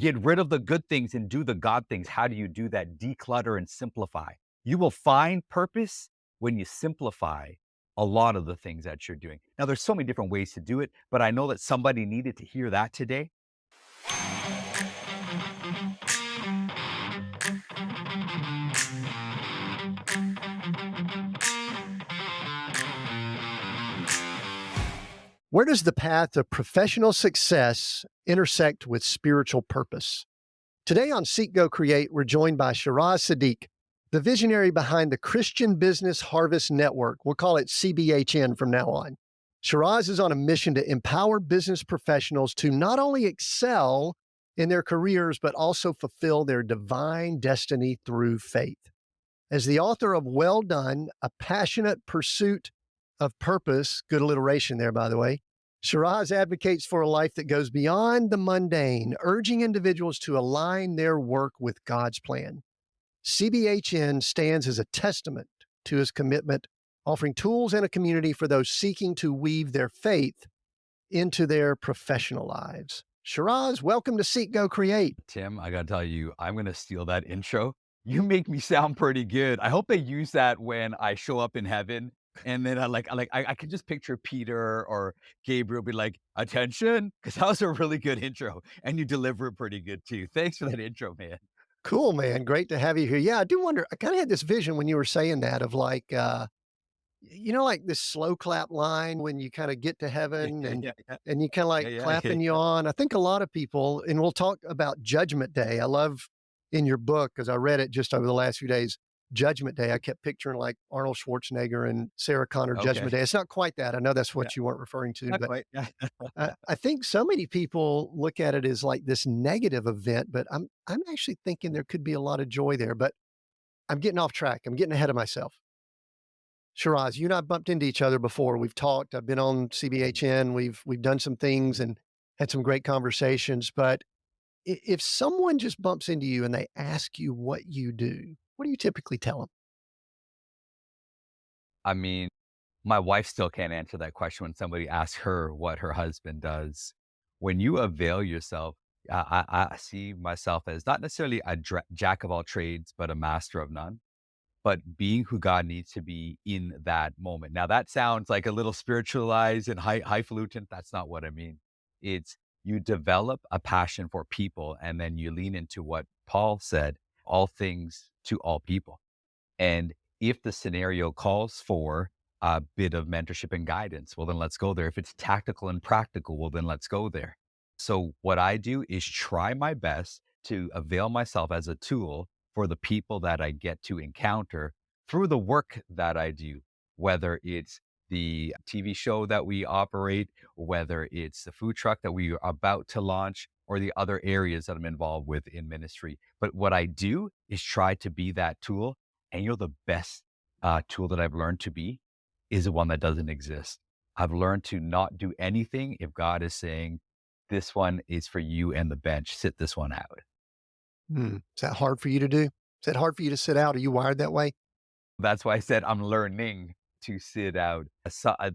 get rid of the good things and do the God things. How do you do that? Declutter and simplify. You will find purpose when you simplify a lot of the things that you're doing. Now, there's so many different ways to do it, but I know that somebody needed to hear that today. Where does the path of professional success intersect with spiritual purpose? Today on Seek, Go, Create, we're joined by Shiraz Siddique, the visionary behind the Christian Business Harvest Network. We'll call it CBHN from now on. Shiraz is on a mission to empower business professionals to not only excel in their careers, but also fulfill their divine destiny through faith. As the author of Well Done, A Passionate Pursuit of Purpose, good alliteration there, by the way, Shiraz advocates for a life that goes beyond the mundane, urging individuals to align their work with God's plan. CBHN stands as a testament to his commitment, offering tools and a community for those seeking to weave their faith into their professional lives. Shiraz, welcome to Seek, Go, Create. Tim, I gotta tell you, I'm gonna steal that intro. You make me sound pretty good. I hope they use that when I show up in heaven. And then I can just picture Peter or Gabriel be like, attention, because that was a really good intro. And you deliver it pretty good too. Thanks for that intro, man. Cool, man. Great to have you here. Yeah, I do wonder, I kind of had this vision when you were saying that of like, like this slow clap line when you kind of get to Yeah, heaven yeah, and yeah, yeah, and you kind of like yeah, yeah, clapping you yeah. on. I think a lot of people, and we'll talk about Judgment Day. I love in your book, because I read it just over the last few days, Judgment Day. I kept picturing like Arnold Schwarzenegger and Sarah Connor Judgment Okay. Day. It's not quite that. I know that's Yeah, what you weren't referring to, not but quite. Yeah. I think so many people look at it as like this negative event, but I'm actually thinking there could be a lot of joy there. But I'm getting off track. I'm getting ahead of myself. Shiraz, you and I bumped into each other before. We've talked. I've been on CBHN. We've done some things and had some great conversations. But if someone just bumps into you and they ask you what you do, what do you typically tell them? I mean, my wife still can't answer that question when somebody asks her what her husband does. When you avail yourself, I see myself as not necessarily a jack of all trades, but a master of none, but being who God needs to be in that moment. Now, that sounds like a little spiritualized and highfalutin. That's not what I mean. It's you develop a passion for people, and then you lean into what Paul said, all things to all people. And if the scenario calls for a bit of mentorship and guidance, well, then let's go there. If it's tactical and practical, well, then let's go there. So, what I do is try my best to avail myself as a tool for the people that I get to encounter through the work that I do, whether it's the TV show that we operate, whether it's the food truck that we are about to launch, or the other areas that I'm involved with in ministry. But what I do is try to be that tool, and the best tool that I've learned to be is the one that doesn't exist. I've learned to not do anything if God is saying, this one is for you and the bench. Sit this one out. Is that hard for you to do? Is that hard for you to sit out? Are you wired that way? That's why I said I'm learning to sit out.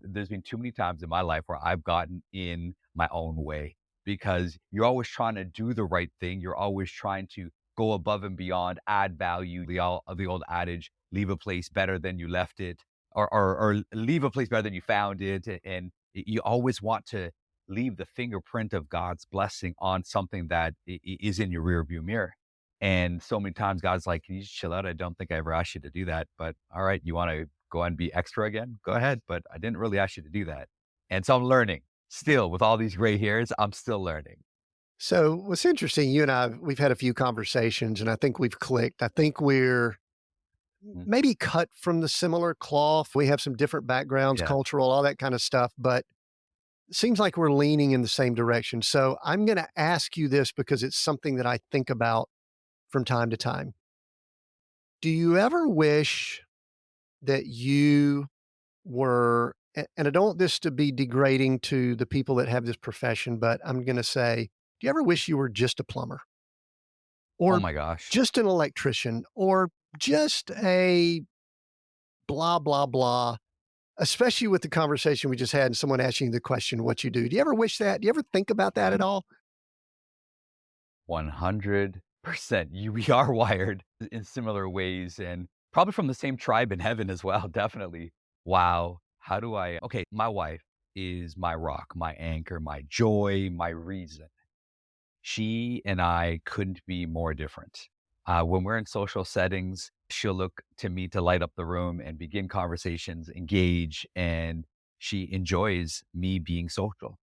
There's been too many times in my life where I've gotten in my own way because you're always trying to do the right thing. You're always trying to go above and beyond, add value. The old adage, leave a place better than you left it, or leave a place better than you found it. And you always want to leave the fingerprint of God's blessing on something that is in your rearview mirror. And so many times God's like, can you just chill out? I don't think I ever asked you to do that. But all right, you want to go and be extra again? Go ahead. But I didn't really ask you to do that. And so I'm learning still with all these gray hairs. I'm still learning. So what's interesting, you and I, we've had a few conversations and I think we've clicked. I think we're Mm. maybe cut from the similar cloth. We have some different backgrounds, Yeah. cultural, all that kind of stuff, but it seems like we're leaning in the same direction. So I'm going to ask you this because it's something that I think about from time to time. Do you ever wish that you were, and I don't want this to be degrading to the people that have this profession, but I'm going to say, do you ever wish you were just a plumber Oh or my gosh. just an electrician or just a blah, blah, blah? Especially with the conversation we just had and someone asking you the question, what you do. Do you ever wish that? Do you ever think about that at all? 100%. We are wired in similar ways and probably from the same tribe in heaven as well, definitely. Wow. How do I okay, my wife is my rock, my anchor, my joy, my reason. She and I couldn't be more different. When we're in social settings, she'll look to me to light up the room and begin conversations, engage, and she enjoys me being social.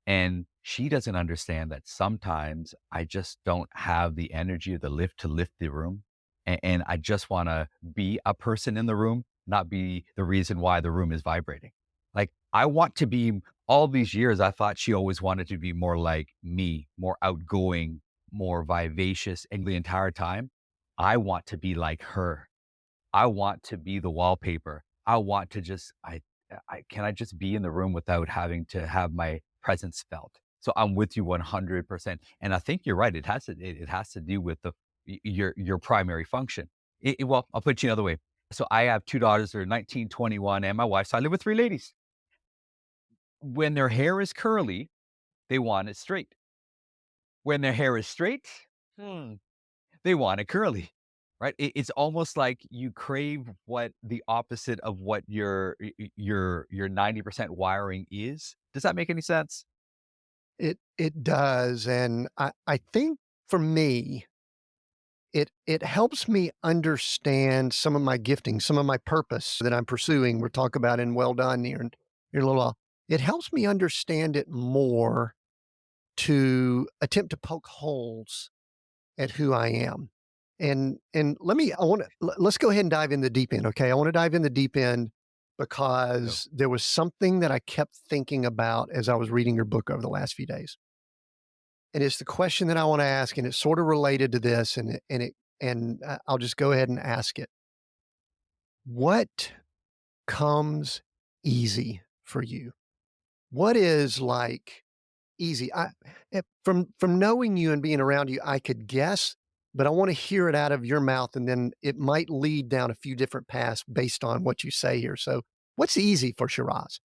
And she doesn't understand that sometimes I just don't have the energy or the lift to lift the room. And I just want to be a person in the room, not be the reason why the room is vibrating. Like, I want to be, all these years, I thought she always wanted to be more like me, more outgoing, more vivacious. And the entire time, I want to be like her. I want to be the wallpaper. I want to just I can I just be in the room without having to have my presence felt. So I'm with you 100%. And I think you're right. It has to do with your primary function. Well, I'll put you another way. So I have two daughters, they're 19, 21, and my wife. So I live with three ladies. When their hair is curly, they want it straight. When their hair is straight, hmm, they want it curly, right? It's almost like you crave what the opposite of what your 90% wiring is. Does that make any sense? It does, and I think for me, it helps me understand some of my gifting, some of my purpose that I'm pursuing. We'll talk about in Well Done here in a little while. It helps me understand it more to attempt to poke holes at who I am. And let me I wanna let's go ahead and dive in the deep end, okay? I wanna dive in the deep end Go. because there was something that I kept thinking about as I was reading your book over the last few days. And it's the question that I wanna ask, and it's sorta related to this, I'll just go ahead and ask it. What comes easy for you? What is, like, easy? From knowing you and being around you, I could guess, but I wanna hear it out of your mouth, and then it might lead down a few different paths based on what you say here. So, what's easy for Shiraz?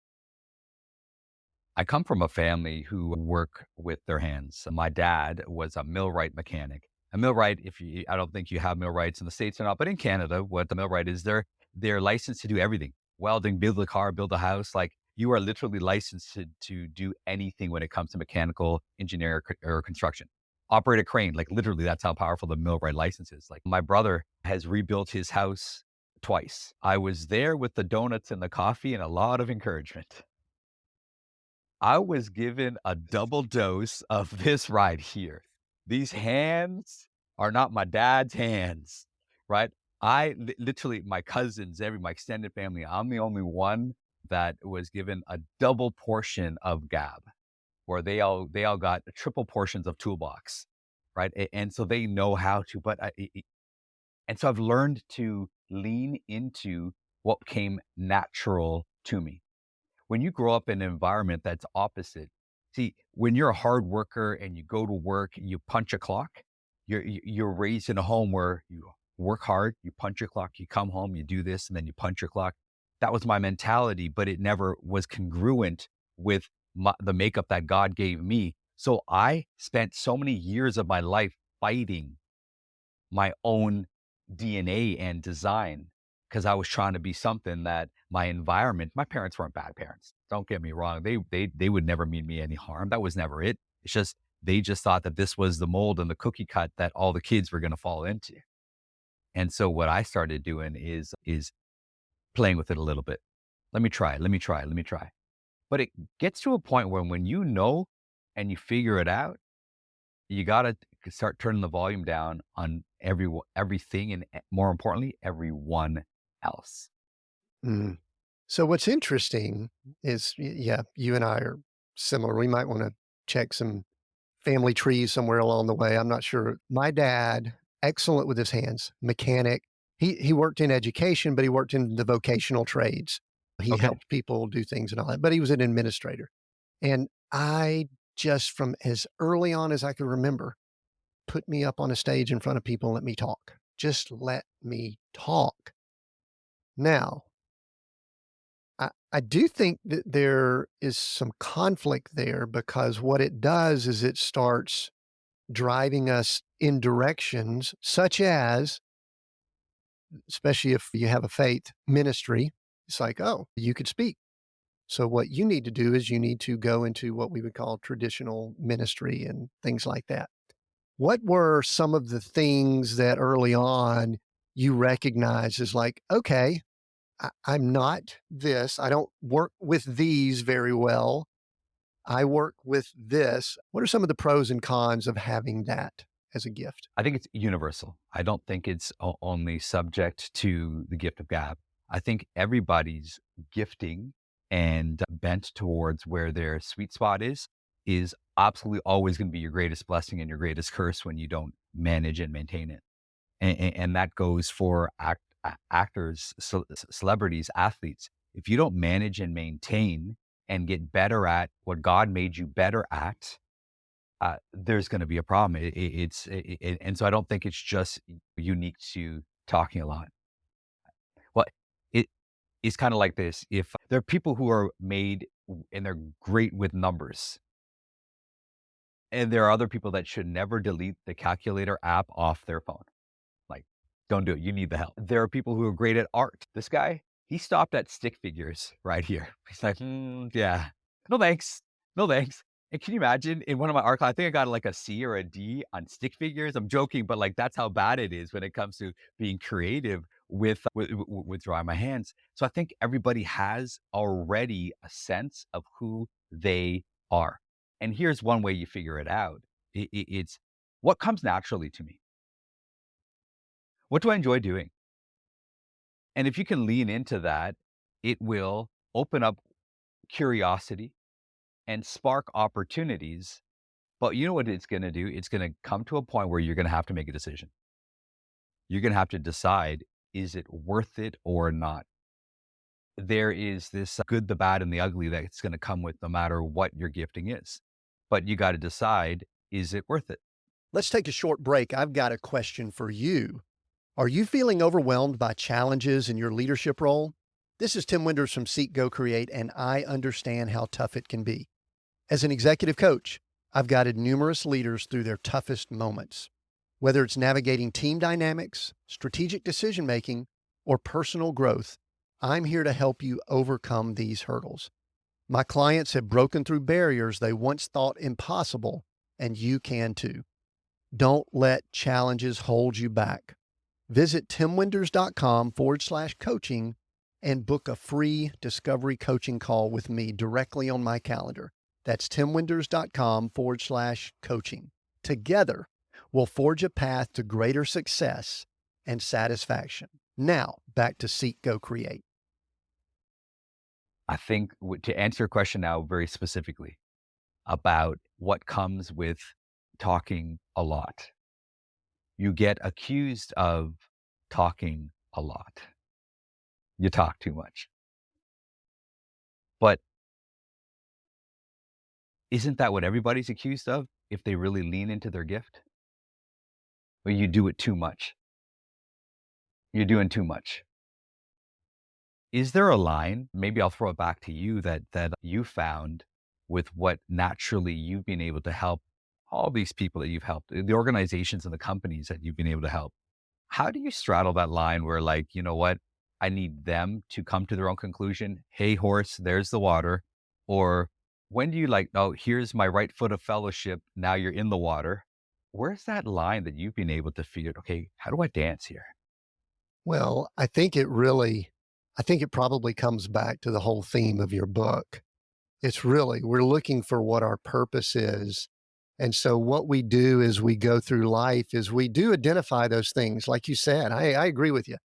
I come from a family who work with their hands. My dad was a millwright mechanic. A millwright, if you, I don't think you have millwrights in the States or not, but in Canada, what the millwright is, they're licensed to do everything. Welding, build a car, build a house. Like, you are literally licensed to do anything when it comes to mechanical engineer or construction. Operate a crane, like literally, that's how powerful the millwright license is. Like, my brother has rebuilt his house twice. I was there with the donuts and the coffee and a lot of encouragement. I was given a double dose of this right here. These hands are not my dad's hands, right? Literally, my cousins, my extended family, I'm the only one that was given a double portion of gab, where they all got triple portions of toolbox, right? And so they know how to, and so I've learned to lean into what came natural to me. When you grow up in an environment that's opposite, see, when you're a hard worker and you go to work, you punch a clock, you're raised in a home where you work hard, you punch your clock, you come home, you do this, and then you punch your clock. That was my mentality, but it never was congruent with the makeup that God gave me. So I spent so many years of my life fighting my own DNA and design because I was trying to be something that my environment, my parents weren't bad parents. Don't get me wrong. They would never mean me any harm. That was never it. It's just they just thought that this was the mold and the cookie cut that all the kids were going to fall into. And so what I started doing is playing with it a little bit. Let me try. Let me try. Let me try. But it gets to a point where when you know and you figure it out, you gotta start turning the volume down on everything, and more importantly, everyone else. Mm. So what's interesting is, yeah, you and I are similar. We might wanna check some family trees somewhere along the way. I'm not sure. My dad, excellent with his hands, mechanic. He worked in education, but he worked in the vocational trades. He Okay. helped people do things and all that, but he was an administrator. And I just from as early on as I could remember, put me up on a stage in front of people and let me talk. Just let me talk. Now, I do think that there is some conflict there because what it does is it starts driving us in directions such as, especially if you have a faith ministry, it's like, oh, you could speak. So what you need to do is you need to go into what we would call traditional ministry and things like that. What were some of the things that early on you recognized as like, okay, I'm not this. I don't work with these very well. I work with this. What are some of the pros and cons of having that as a gift? I think it's universal. I don't think it's only subject to the gift of gab. I think everybody's gifting and bent towards where their sweet spot is absolutely always going to be your greatest blessing and your greatest curse when you don't manage and maintain it. And that goes for actors, celebrities, athletes. If you don't manage and maintain and get better at what God made you better at, there's going to be a problem. And so I don't think it's just unique to talking a lot. Well, it is kind of like this. If there are people who are made and they're great with numbers, and there are other people that should never delete the calculator app off their phone. Like, don't do it. You need the help. There are people who are great at art. This guy, he stopped at stick figures right here. He's like, yeah, no thanks. No thanks. And can you imagine in one of my art class, I think I got like a C or a D on stick figures. I'm joking, but like that's how bad it is when it comes to being creative with drawing my hands. So I think everybody has already a sense of who they are. And here's one way you figure it out. It's what comes naturally to me. What do I enjoy doing? And if you can lean into that, it will open up curiosity and spark opportunities. But you know what it's going to do? It's going to come to a point where you're going to have to make a decision. You're going to have to decide, is it worth it or not? There is this good, the bad, and the ugly that's going to come with no matter what your gifting is. But you got to decide, is it worth it? Let's take a short break. I've got a question for you. Are you feeling overwhelmed by challenges in your leadership role? This is Tim Winders from Seek Go Create, and I understand how tough it can be. As an executive coach, I've guided numerous leaders through their toughest moments. Whether it's navigating team dynamics, strategic decision making, or personal growth, I'm here to help you overcome these hurdles. My clients have broken through barriers they once thought impossible, and you can too. Don't let challenges hold you back. Visit timwinders.com/coaching and book a free discovery coaching call with me directly on my calendar. That's timwinders.com/coaching. Together, we'll forge a path to greater success and satisfaction. Now, back to Seek, Go, Create. I think to answer your question now very specifically about what comes with talking a lot, you get accused of talking a lot. You talk too much. But isn't that what everybody's accused of if they really lean into their gift? Or you do it too much. You're doing too much. Is there a line, maybe I'll throw it back to you, that you found with what naturally you've been able to help all these people that you've helped, the organizations and the companies that you've been able to help? How do you straddle that line where like, you know what? I need them to come to their own conclusion. Hey, horse, there's the water. Or when do you like, oh, here's my right foot of fellowship. Now you're in the water. Where's that line that you've been able to figure, okay, how do I dance here? Well, I think it probably comes back to the whole theme of your book. It's really, we're looking for what our purpose is. And so what we do as we go through life is we do identify those things. Like you said, I agree with you.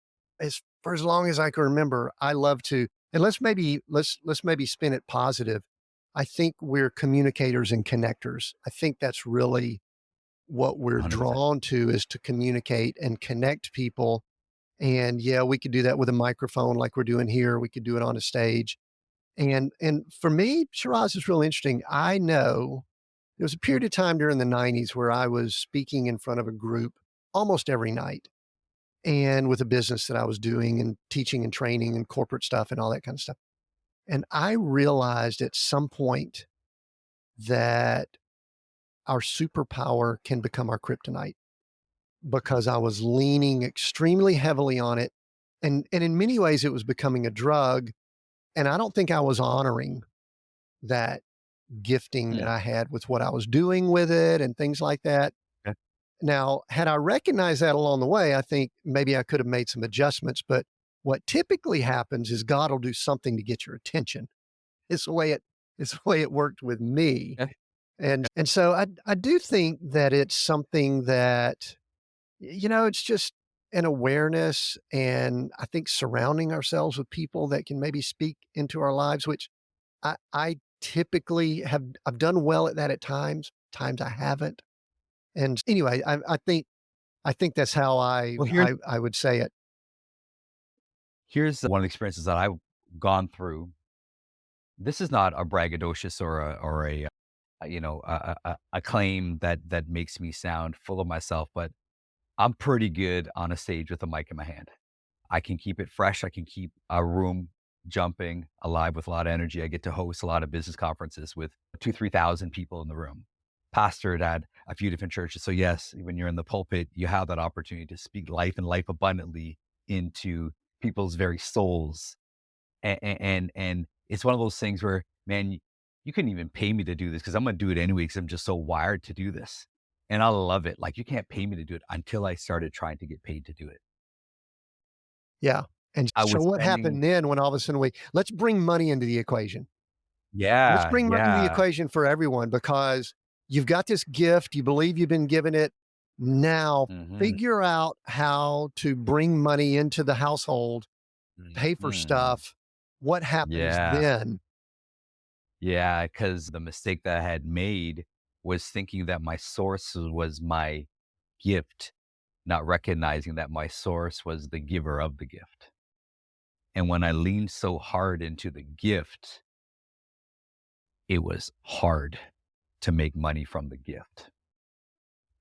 As for as long as I can remember, I love to, and let's maybe spin it positive. I think we're communicators and connectors. I think that's really what we're 100%. drawn to is to communicate and connect people. And yeah, we could do that with a microphone like we're doing here. We could do it on a stage. And for me, Shiraz is really interesting. I know there was a period of time during the 90s where I was speaking in front of a group almost every night and with a business that I was doing and teaching and training and corporate stuff and all that kind of stuff. And I realized at some point that our superpower can become our kryptonite because I was leaning extremely heavily on it. And in many ways, it was becoming a drug. And I don't think I was honoring that gifting that Hmm. I had with what I was doing with it and things like that. Okay. Now, had I recognized that along the way, I think maybe I could have made some adjustments. But what typically happens is God will do something to get your attention. It's the way it it's the way it worked with me. Okay. And so I do think that it's something that it's just an awareness, and I think surrounding ourselves with people that can maybe speak into our lives, which I typically I've done well at that at times I haven't. And anyway, I think that's how Well, here's I would say it. here's one of the experiences that I've gone through. This is not a braggadocious or a claim that makes me sound full of myself, but I'm pretty good on a stage with a mic in my hand. I can keep it fresh. I can keep a room jumping, alive with a lot of energy. I get to host a lot of business conferences with 3,000 people in the room. Pastored at a few different churches. So yes, when you're in the pulpit, you have that opportunity to speak life and life abundantly into people's very souls. And it's one of those things where, man, you couldn't even pay me to do this because I'm gonna do it anyway because I'm just so wired to do this. And I love it. Like you can't pay me to do it until I started trying to get paid to do it. Yeah. And I so was what spending. happened then when all of a sudden let's bring money into the equation. Let's Yeah, bring money into the yeah. equation for everyone because you've got this gift, you believe you've been given it. Now Mhm, figure out how to bring money into the household, pay for mhm. stuff. What happens Yeah, then? yeah. Because the mistake that I had made was thinking that my source was my gift, not recognizing that my source was the giver of the gift. And when I leaned so hard into the gift, it was hard to make money from the gift.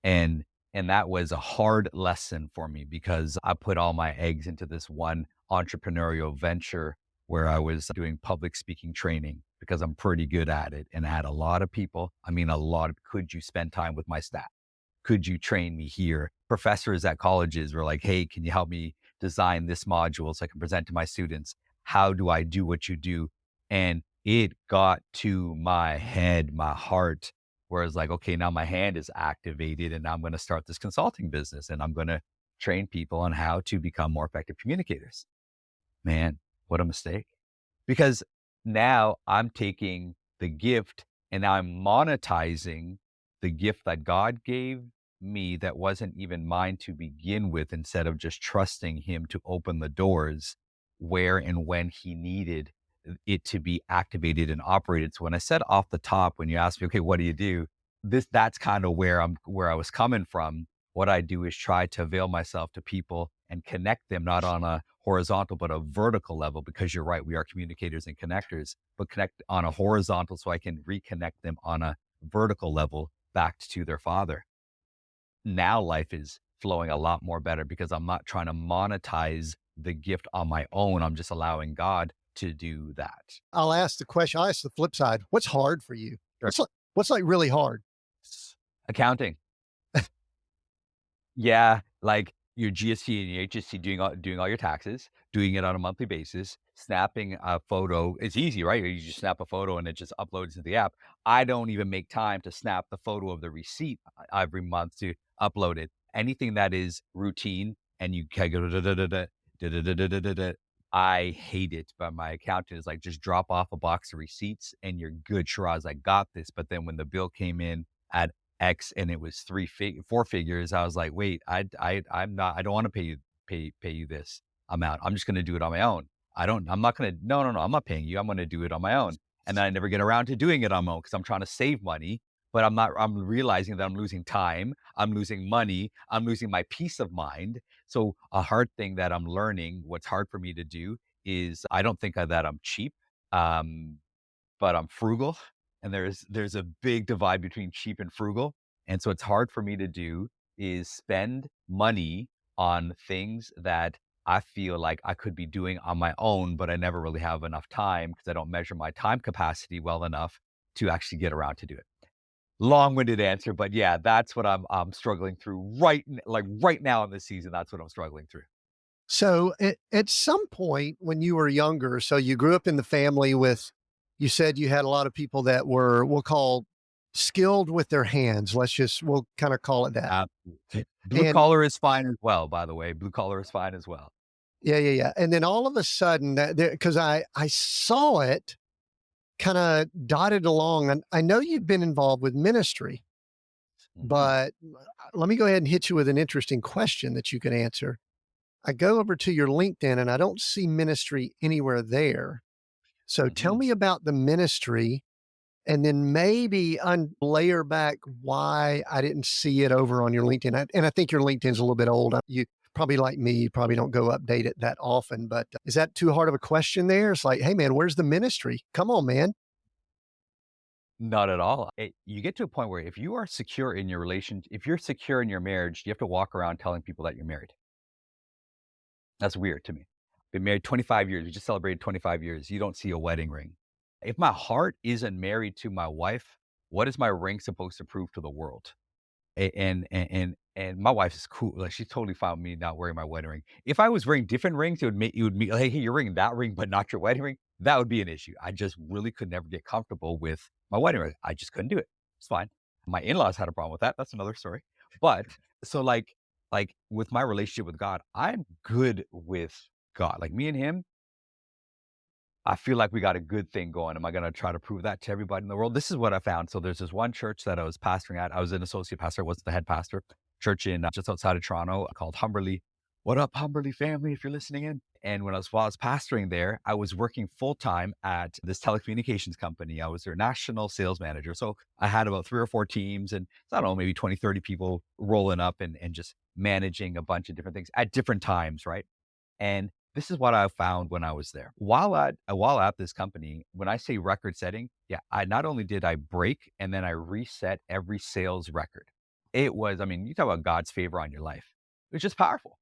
And and that was a hard lesson for me because I put all my eggs into this one entrepreneurial venture where I was doing public speaking training because I'm pretty good at it and I had a lot of people. I mean, a lot of, could you spend time with my staff? Could you train me here? Professors at colleges were like, hey, can you help me design this module so I can present to my students? How do I do what you do? And it got to my head, my heart, where it's like, okay, now my hand is activated and I'm going to start this consulting business and I'm going to train people on how to become more effective communicators. Man, what a mistake. Because now I'm taking the gift and now I'm monetizing the gift that God gave me that wasn't even mine to begin with, instead of just trusting Him to open the doors where and when He needed it to be activated and operated. So when I said off the top, when you asked me, okay, what do you do? That's kind of where I was coming from. What I do is try to avail myself to people and connect them not on a horizontal but a vertical level, because you're right, we are communicators and connectors, but connect on a horizontal so I can reconnect them on a vertical level back to their father. Now life is flowing a lot more better because I'm not trying to monetize the gift on my own. I'm just allowing God to do that. I'll ask the flip side. What's hard for you? Sure. What's like really hard? Accounting. Yeah, like your GST and your HST, doing all your taxes, doing it on a monthly basis, snapping a photo. It's easy, right? You just snap a photo and it just uploads to the app. I don't even make time to snap the photo of the receipt every month to upload it. Anything that is routine and you can go da da da da da da da da da da da. I hate it, but my accountant is like, just drop off a box of receipts and you're good. Shiraz, I got this. But then when the bill came in at X and it was four figures, I was like, wait, I'm not, I don't want to pay you this amount. I'm just going to do it on my own. I'm not going to, no, no, no, I'm not paying you. I'm going to do it on my own. And then I never get around to doing it on my own because I'm trying to save money, but I'm realizing that I'm losing time. I'm losing money. I'm losing my peace of mind. So a hard thing that I'm learning, what's hard for me to do is, I don't think that I'm cheap. Um, but I'm frugal, and there's a big divide between cheap and frugal. And so it's hard for me to do is spend money on things that I feel like I could be doing on my own, but I never really have enough time because I don't measure my time capacity well enough to actually get around to do it. long-winded answer, but yeah, that's what I'm struggling through like right now in this season. That's what I'm struggling through. So at some point when you were younger, so you grew up in the family with, you said you had a lot of people that were, we'll call skilled with their hands. We'll kind of call it that. Absolutely. Blue And collar is fine as well, by the way. Blue collar is fine as well. yeah, yeah, yeah. And then all of a sudden, because I saw it kind of dotted along, and I know you've been involved with ministry, Mhm, but let me go ahead and hit you with an interesting question that you can answer. I go over to your LinkedIn and I don't see ministry anywhere there. So tell mhm. me about the ministry and then maybe layer back why I didn't see it over on your LinkedIn. And I think your LinkedIn's a little bit old. You probably like me, you probably don't go update it that often, but is that too hard of a question there? It's like, hey man, where's the ministry? Come on, man. Not at all. You get to a point where if you are secure in your if you're secure in your marriage, you have to walk around telling people that you're married. That's weird to me. Been married 25 years. We just celebrated 25 years. You don't see a wedding ring. If my heart isn't married to my wife, what is my ring supposed to prove to the world? And my wife is cool. Like she totally fine with me not wearing my wedding ring. If I was wearing different rings, it would be like, hey, you're wearing that ring, but not your wedding ring. That would be an issue. I just really could never get comfortable with my wedding ring. I just couldn't do it. It's fine. My in-laws had a problem with that. That's another story. But so like with my relationship with God, I'm good with God. Like me and him, I feel like we got a good thing going. Am I gonna try to prove that to everybody in the world? This is what I found. So there's this one church that I was pastoring at. I was an associate pastor, I wasn't the head pastor. Church in just outside of Toronto called Humberley. What up, Humberley family, if you're listening in? And while I was pastoring there, I was working full time at this telecommunications company. I was their national sales manager. So I had about 3 or 4 teams and I don't know, maybe 20, 30 people rolling up and just managing a bunch of different things at different times, right? And this is what I found when I was there. While at this company, when I say record setting, yeah, I not only did I break and then I reset every sales record. It was, I mean, you talk about God's favor on your life. It was just powerful.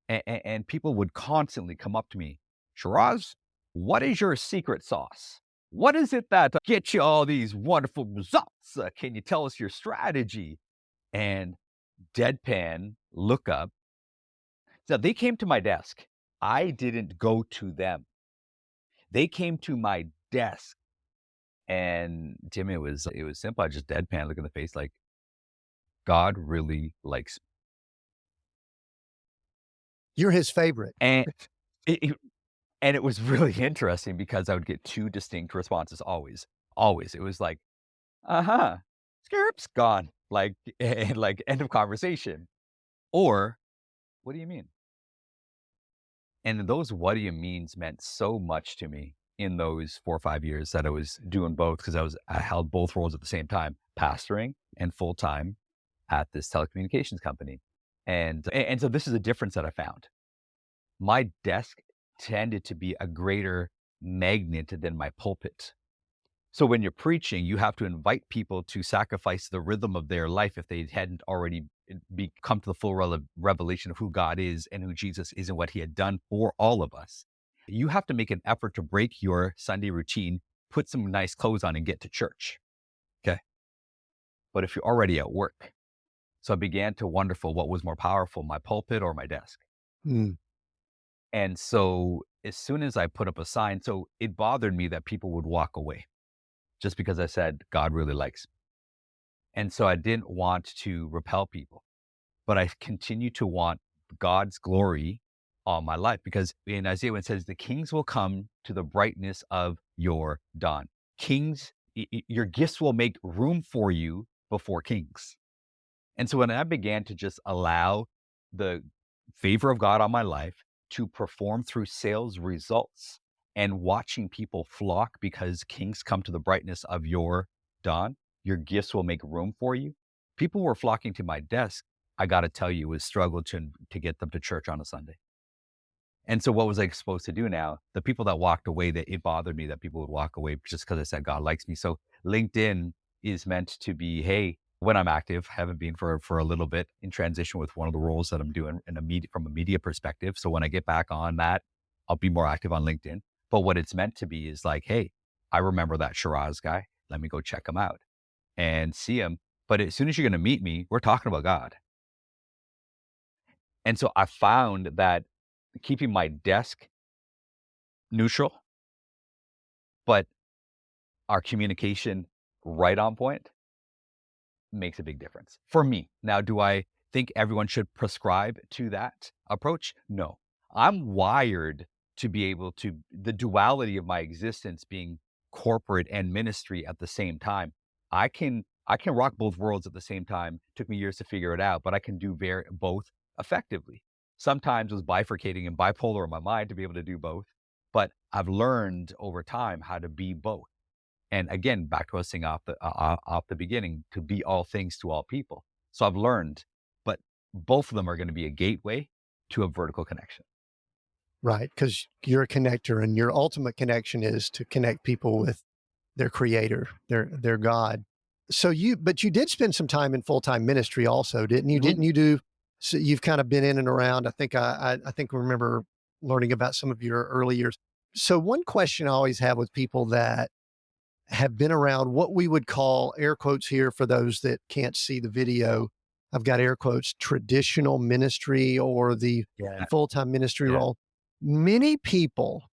And people would constantly come up to me, Shiraz, what is your secret sauce? What is it that gets you all these wonderful results? Can you tell us your strategy? And deadpan look up. So they came to my desk. I didn't go to them. They came to my desk, and Jimmy, it was simple. I just deadpan, look in the face, like God really likes me. You're his favorite. And it and it was really interesting because I would get two distinct responses always. Always. It was like, uh-huh, skirp's gone. Like and like end of conversation. Or what do you mean? And those "what do you means" meant so much to me in those 4 or 5 years that I was doing both because I held both roles at the same time, pastoring and full-time at this telecommunications company. And so this is a difference that I found. My desk tended to be a greater magnet than my pulpit. So when you're preaching, you have to invite people to sacrifice the rhythm of their life if they hadn't already come to the full revelation of who God is and who Jesus is and what he had done for all of us. You have to make an effort to break your Sunday routine, put some nice clothes on and get to church. Okay. But if you're already at work, so I began to wonder for what was more powerful, my pulpit or my desk. Mm. And so as soon as I put up a sign, so it bothered me that people would walk away just because I said, God really likes me. And so I didn't want to repel people, but I continue to want God's glory on my life because in Isaiah, when it says, the kings will come to the brightness of your dawn. Kings, your gifts will make room for you before kings. And so when I began to just allow the favor of God on my life to perform through sales results and watching people flock because kings come to the brightness of your dawn, your gifts will make room for you. People were flocking to my desk. I got to tell you, it was struggle to get them to church on a Sunday. And so what was I supposed to do now? The people that walked away, that it bothered me that people would walk away just because I said God likes me. So LinkedIn is meant to be, hey, when I'm active, haven't been for a little bit in transition with one of the roles that I'm doing in a media from a media perspective. So when I get back on that, I'll be more active on LinkedIn. But what it's meant to be is like, hey, I remember that Shiraz guy. Let me go check him out and see him. But as soon as you're gonna meet me, we're talking about God. And so I found that keeping my desk neutral, but our communication right on point makes a big difference for me. Now, do I think everyone should prescribe to that approach? No. I'm wired to be able to the duality of my existence being corporate and ministry at the same time. I can rock both worlds at the same time. Took me years to figure it out, but I can do both effectively. Sometimes it was bifurcating and bipolar in my mind to be able to do both, but I've learned over time how to be both. And again, back to us saying off the beginning, to be all things to all people. So I've learned, but both of them are going to be a gateway to a vertical connection. Right? Because you're a connector, and your ultimate connection is to connect people with their creator, their God. But you did spend some time in full-time ministry also, didn't you? Mhm. Didn't you do so you've kind of been in and around. I think I remember learning about some of your early years. So one question I always have with people that have been around what we would call, air quotes here for those that can't see the video, I've got air quotes, traditional ministry or the Yeah. full-time ministry Yeah. role. Many people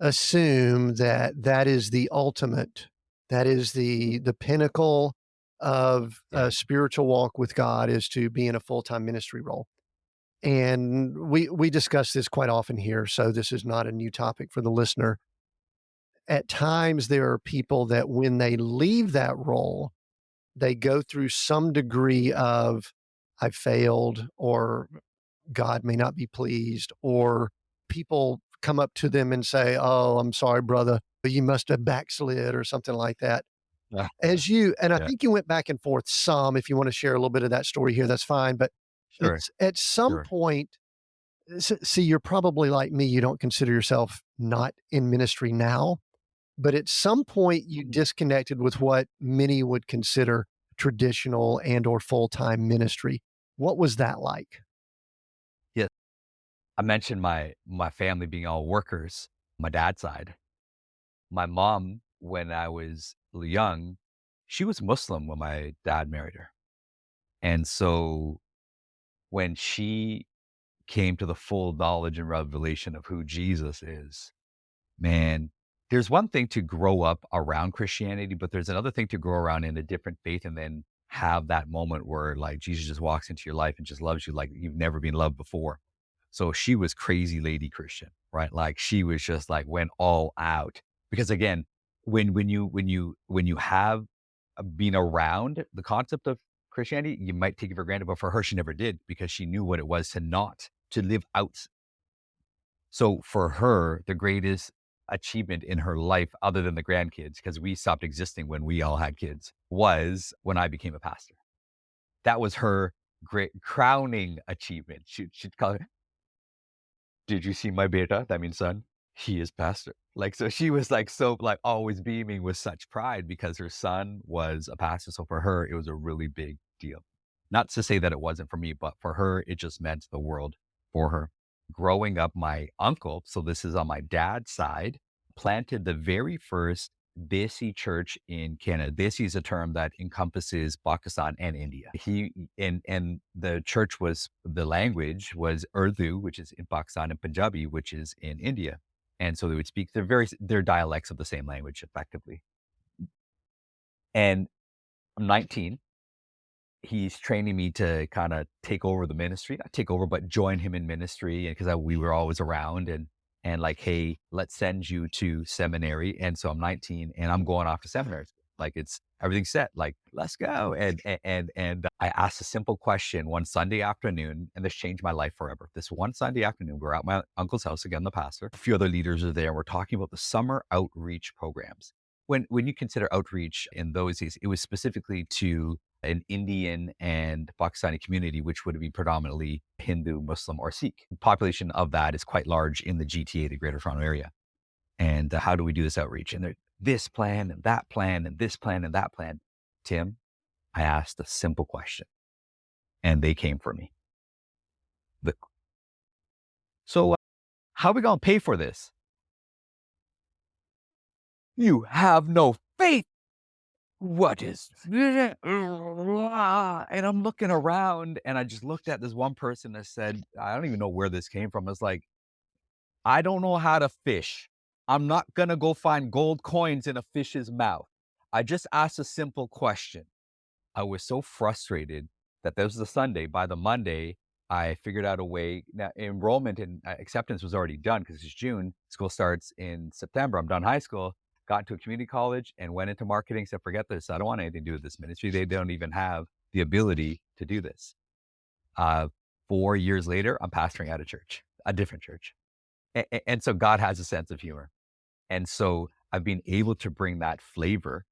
assume that that is the ultimate, that is the pinnacle of a Yeah. spiritual walk with God, is to be in a full-time ministry role. And we discuss this quite often here, so this is not a new topic for the listener. At times, there are people that when they leave that role, they go through some degree of, "I failed," or "God may not be pleased," or people come up to them and say, "Oh, I'm sorry, brother, but you must have backslid," or something like that. Yeah. And I Yeah. think you went back and forth some. If you want to share a little bit of that story here, that's fine. But Sure. it's at some Sure. point, see, you're probably like me. You don't consider yourself not in ministry now, but at some point you Mhm. disconnected with what many would consider traditional and or full-time ministry. What was that like? Yes. I mentioned my family being all workers, my dad's side. My mom, when I was young, she was Muslim when my dad married her. And so when she came to the full knowledge and revelation of who Jesus is, man, there's one thing to grow up around Christianity, but there's another thing to grow around in a different faith and then have that moment where like Jesus just walks into your life and just loves you like you've never been loved before. So she was crazy lady Christian, right? Like she was just like went all out. Because again, when you have been around the concept of Christianity, you might take it for granted, but for her, she never did because she knew what it was to not to live out. So for her, the greatest achievement in her life, other than the grandkids, because we stopped existing when we all had kids, was when I became a pastor. That was her great crowning achievement. She'd call it, "Did you see my beta? That means son. He is pastor." Like, so she was like, so like always beaming with such pride because her son was a pastor. So for her, it was a really big deal. Not to say that it wasn't for me, but for her, it just meant the world for her. Growing up, my uncle, so this is on my dad's side, planted the very first Desi church in Canada. Desi is a term that encompasses Pakistan and India. And the church was the language was Urdu, which is in Pakistan, and Punjabi, which is in India. And so they would speak their dialects of the same language effectively. And I'm 19, he's training me to kind of take over the ministry, not take over, but join him in ministry. And because we were always around and like, hey, let's send you to seminary. And so I'm 19 and I'm going off to seminary. Like it's everything's set. Like let's go. And I asked a simple question one Sunday afternoon, and this changed my life forever. This one Sunday afternoon, we're at my uncle's house again, the pastor. A few other leaders are there. We're talking about the summer outreach programs. When you consider outreach in those days, it was specifically to an Indian and Pakistani community, which would be predominantly Hindu, Muslim, or Sikh. The population of that is quite large in the GTA, the Greater Toronto Area. And how do we do this outreach? And there, this plan and that plan and this plan and that plan. Tim, I asked a simple question, and they came for me. The, so, how are we going to pay for this? You have no faith. what is and I'm looking around and I just looked at this one person that said, I don't even know where this came from. It's like, I don't know how to fish. I'm not gonna go find gold coins in a fish's mouth. I just asked a simple question. I was so frustrated that this was a Sunday. By the Monday, I figured out a way. Now, enrollment and acceptance was already done because it's June. School starts in September. I'm done high school, got into a community college, and went into marketing. Said, forget this. I don't want anything to do with this ministry. They don't even have the ability to do this. Uh, 4 years later, I'm pastoring at a church, a different church. And so God has a sense of humor. And so I've been able to bring that flavor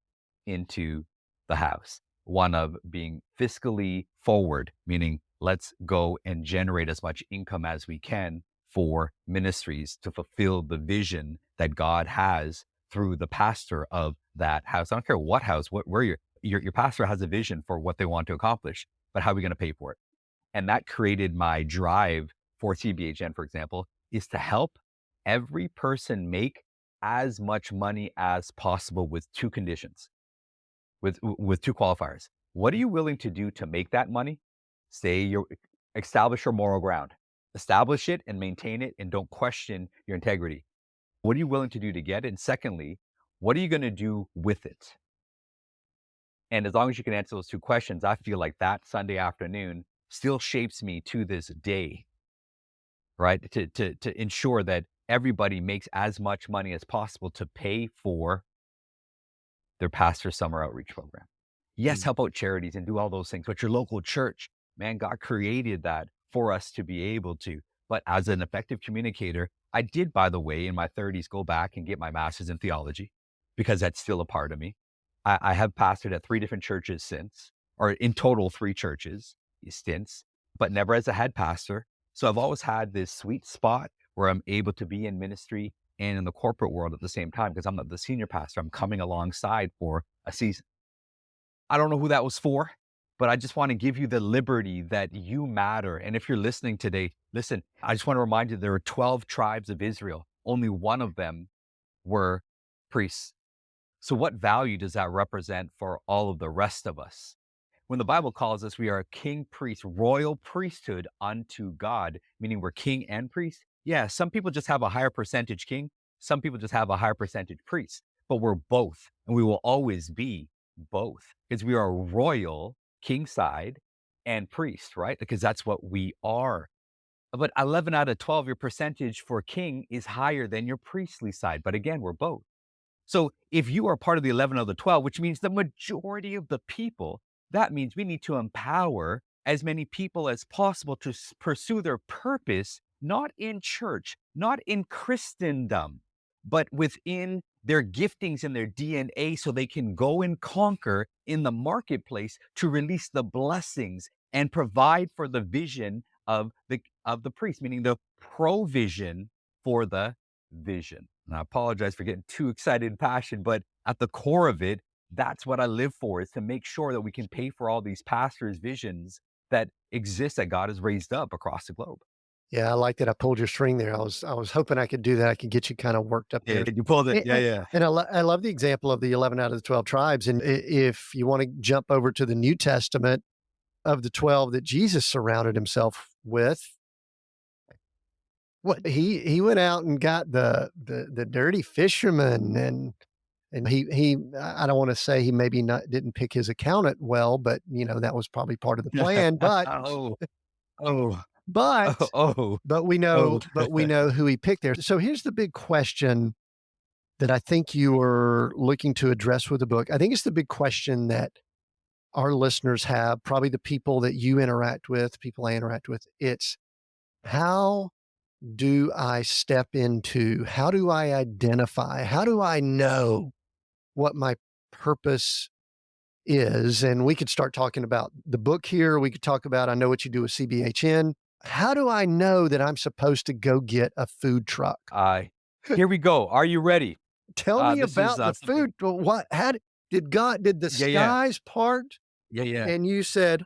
into the house. One of being fiscally forward, meaning let's go and generate as much income as we can for ministries to fulfill the vision that God has through the pastor of that house. I don't care what house, where your pastor has a vision for what they want to accomplish, but how are we going to pay for it? And that created my drive for TBHN, for example, is to help every person make as much money as possible with two conditions, with two qualifiers. What are you willing to do to make that money? Say you establish your moral ground, establish it and maintain it, and don't question your integrity. What are you willing to do to get it? And secondly, what are you going to do with it? And as long as you can answer those two questions, I feel like that Sunday afternoon still shapes me to this day, right? To ensure that everybody makes as much money as possible to pay for their pastor's summer outreach program. Yes, Mm. help out charities and do all those things, but your local church, man, God created that for us to be able to. But as an effective communicator, I did, by the way, in my 30s, go back and get my master's in theology because that's still a part of me. I have pastored at three different churches since, or in total, three churches stints, but never as a head pastor. So I've always had this sweet spot where I'm able to be in ministry and in the corporate world at the same time because I'm not the senior pastor. I'm coming alongside for a season. I don't know who that was for, but I just want to give you the liberty that you matter. And if you're listening today, listen, I just want to remind you there are 12 tribes of Israel. Only one of them were priests. So, what value does that represent for all of the rest of us? When the Bible calls us, we are a king priest, royal priesthood unto God, meaning we're king and priest. Yeah, some people just have a higher percentage king, some people just have a higher percentage priest, but we're both, and we will always be both because we are royal, king side, and priest, right? Because that's what we are. But 11 out of 12, your percentage for king is higher than your priestly side. But again, we're both. So if you are part of the 11 of the 12, which means the majority of the people, that means we need to empower as many people as possible to pursue their purpose, not in church, not in Christendom, but within their giftings and their DNA so they can go and conquer in the marketplace to release the blessings and provide for the vision of the priest, meaning the provision for the vision. And I apologize for getting too excited and passionate, but at the core of it, that's what I live for, is to make sure that we can pay for all these pastors' visions that exist that God has raised up across the globe. Yeah, I like that I pulled your string there. I was hoping I could do that. I could get you kinda worked up Yeah, there. you pulled it. A Yeah, yeah. and I love the example of the 11 out of the 12 tribes, and if you wanna jump over to the New Testament, of the 12 that Jesus surrounded himself with, what he went out and got the dirty fishermen, and I don't wanna say he maybe not didn't pick his accountant well, but, that was probably part of the plan, Oh, oh, oh, but oh, but we oh. know but we know who he picked there. So here's the big question that I think you are looking to address with the book. I think it's the big question that our listeners have, probably the people that you interact with, people I interact with. It's how do I step into, how do I identify, how do I know what my purpose is? And we could start talking about the book here. We could talk about, I know what you do with CBHN. How do I know that I'm supposed to go get a food truck? Here we go. Are you ready? Tell me This is about the something. food. Well, what, how did the Yeah, yeah, skies part yeah, yeah. and you said,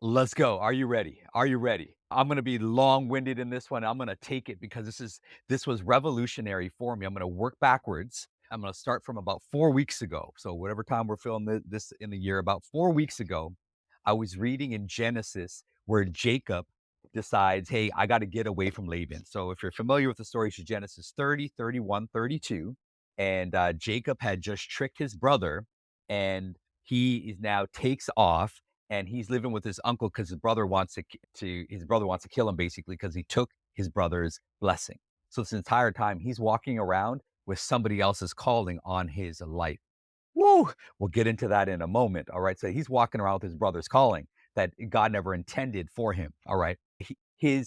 Let's go. Are you ready? Are you ready? I'm gonna be long-winded in this one. I'm gonna take it because this was revolutionary for me. I'm gonna work backwards. I'm going to start from about 4 weeks ago. So, whatever time we're filming this in the year, about 4 weeks ago, I was reading in Genesis where Jacob decides, hey, I got to get away from Laban. So, if you're familiar with the story, it's Genesis 30, 31, 32. And Jacob had just tricked his brother, and he is now takes off and he's living with his uncle because his brother wants to kill him basically because he took his brother's blessing. So this entire time he's walking around with somebody else's calling on his life. Woo! We'll get into that in a moment. All right. So he's walking around with his brother's calling that God never intended for him. All right. The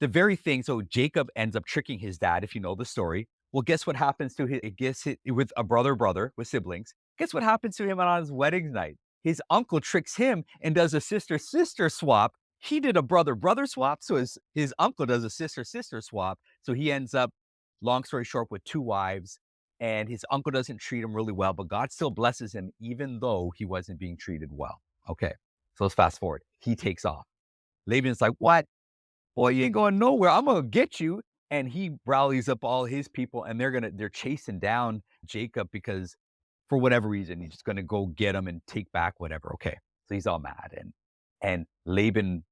very thing. So Jacob ends up tricking his dad, if you know the story. Well, guess what happens to his, it gets hit with a brother with siblings. Guess what happens to him on his wedding night? His uncle tricks him and does a sister swap. He did a brother swap. So his uncle does a sister swap. So he ends up, long story short, with two wives, and his uncle doesn't treat him really well, but God still blesses him even though he wasn't being treated well. Okay, so let's fast forward. He takes off. Laban's like, what? Boy, you ain't going nowhere. I'm gonna get you. And he rallies up all his people, and they're chasing down Jacob because for whatever reason, he's just gonna go get him and take back whatever. Okay. So he's all mad. And Laban,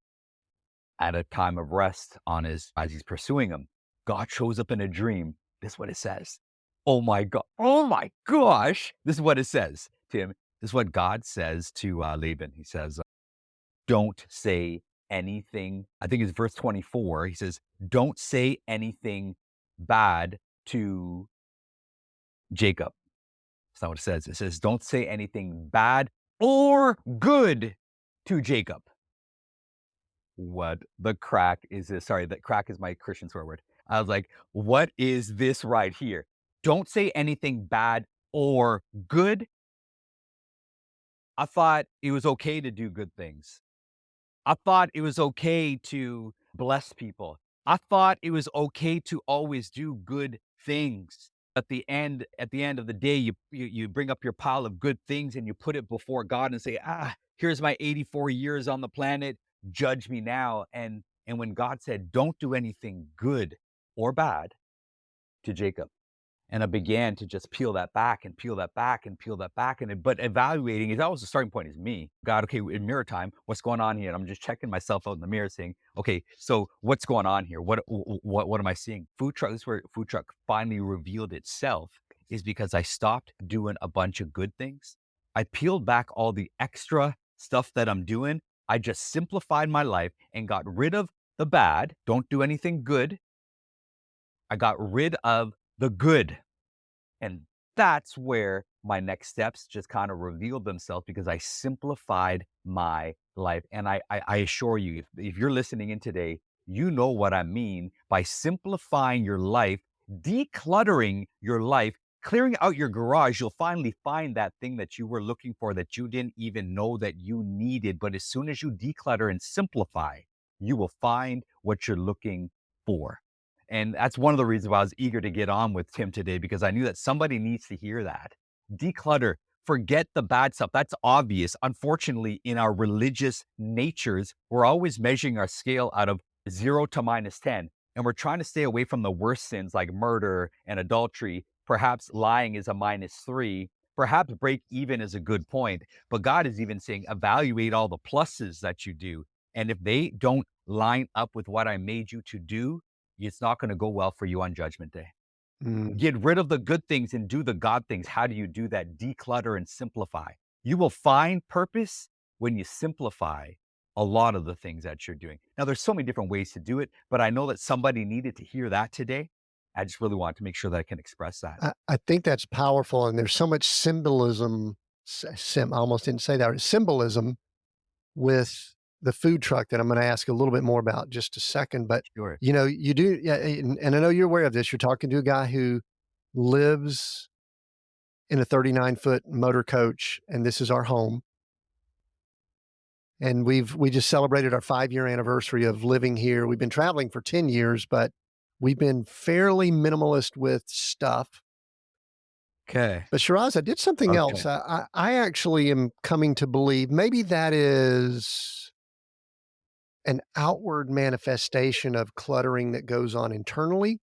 at a time of rest on his as he's pursuing him, God shows up in a dream. This is what it says. Oh my God. Oh my gosh. This is what it says, Tim. This is what God says to Laban. He says, don't say anything. I think it's verse 24. He says, don't say anything bad to Jacob. That's not what it says. It says, don't say anything bad or good to Jacob. What the crack is this? Sorry, that crack is my Christian swear word. I was like, what is this right here? Don't say anything bad or good. I thought it was okay to do good things. I thought it was okay to bless people. I thought it was okay to always do good things. At the end of the day, you bring up your pile of good things and you put it before God and say, here's my 84 years on the planet. Judge me now. And when God said, don't do anything good or bad to Jacob, and I began to just peel that back and peel that back and peel that back. But evaluating is always the starting point is me. God, okay, in mirror time, what's going on here? And I'm just checking myself out in the mirror saying, okay, so what's going on here? What am I seeing? Food truck, this is where food truck finally revealed itself, is because I stopped doing a bunch of good things. I peeled back all the extra stuff that I'm doing. I just simplified my life and got rid of the bad. Don't do anything good. I got rid of the good. And that's where my next steps just kind of revealed themselves because I simplified my life. And I assure you, if you're listening in today, you know what I mean by simplifying your life, decluttering your life, clearing out your garage. You'll finally find that thing that you were looking for that you didn't even know that you needed. But as soon as you declutter and simplify, you will find what you're looking for. And that's one of the reasons why I was eager to get on with Tim today, because I knew that somebody needs to hear that. Declutter, forget the bad stuff. That's obvious. Unfortunately, in our religious natures, we're always measuring our scale out of 0 to -10. And we're trying to stay away from the worst sins like murder and adultery. Perhaps lying is a -3. Perhaps break even is a good point. But God is even saying, evaluate all the pluses that you do. And if they don't line up with what I made you to do, it's not going to go well for you on judgment day. Mm. Get rid of the good things and do the God things. How do you do that? Declutter and simplify. You will find purpose when you simplify a lot of the things that you're doing. Now, there's so many different ways to do it, but I know that somebody needed to hear that today. I just really want to make sure that I can express that. I think that's powerful, and there's so much symbolism. I almost didn't say that. Symbolism with the food truck that I'm going to ask a little bit more about in just a second. But Sure. you do, yeah, and I know you're aware of this. You're talking to a guy who lives in a 39-foot motor coach, and this is our home. And we just celebrated our 5-year anniversary of living here. We've been traveling for 10 years, but we've been fairly minimalist with stuff. Okay. But Shiraz, I did something else. Okay. I actually am coming to believe maybe that is an outward manifestation of cluttering that goes on internally.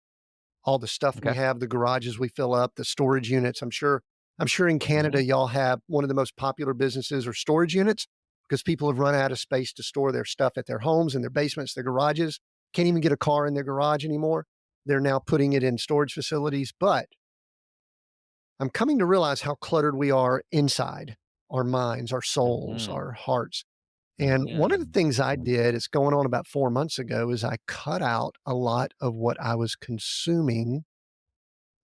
all the stuff we Okay. have, the garages we fill up, the storage units. I'm sure in Mhm. Canada y'all have one of the most popular businesses or storage units because people have run out of space to store their stuff at their homes and their basements, their garages. Can't even get a car in their garage anymore. They're now putting it in storage facilities. But I'm coming to realize how cluttered we are inside our minds, our souls, Mhm. our hearts. And one of the Mhm. things I did, it's going on about 4 months ago, is I cut out a lot of what I was consuming,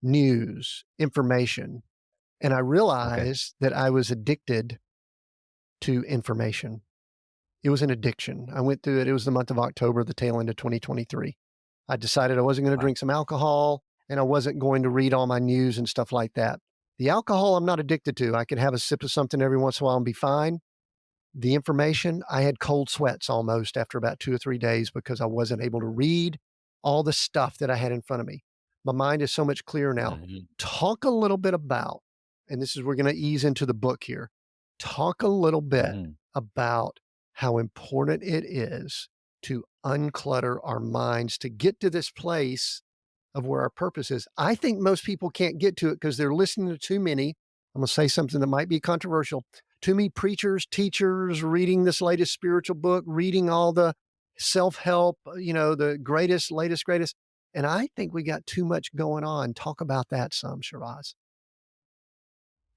news, information, and I Okay. realized that I was addicted to information. It was an addiction. I went through it. It was the month of October, the tail end of 2023. I decided I wasn't going to Wow. drink some alcohol and I wasn't going to read all my news and stuff like that. The alcohol I'm not addicted to. I could have a sip of something every once in a while and be fine. The information, I had cold sweats almost after about 2 or 3 days because I wasn't able to read all the stuff that I had in front of me. My mind is so much clearer now. Mhm. Talk a little bit about, and this is we're gonna ease into the book here. Talk a little bit Mhm. about how important it is to unclutter our minds to get to this place of where our purpose is. I think most people can't get to it because they're listening to too many. I'm going to say something that might be controversial. Too many preachers, teachers reading this latest spiritual book, reading all the self help, the greatest, latest, greatest. And I think we got too much going on. Talk about that some, Shiraz.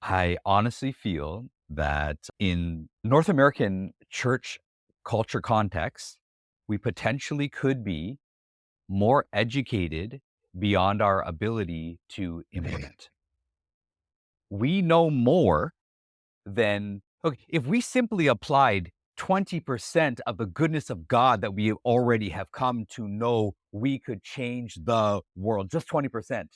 I honestly feel that in North American church culture context, we potentially could be more educated beyond our ability to implement. We know more than okay, if we simply applied 20% of the goodness of God that we already have come to know, we could change the world, just 20%.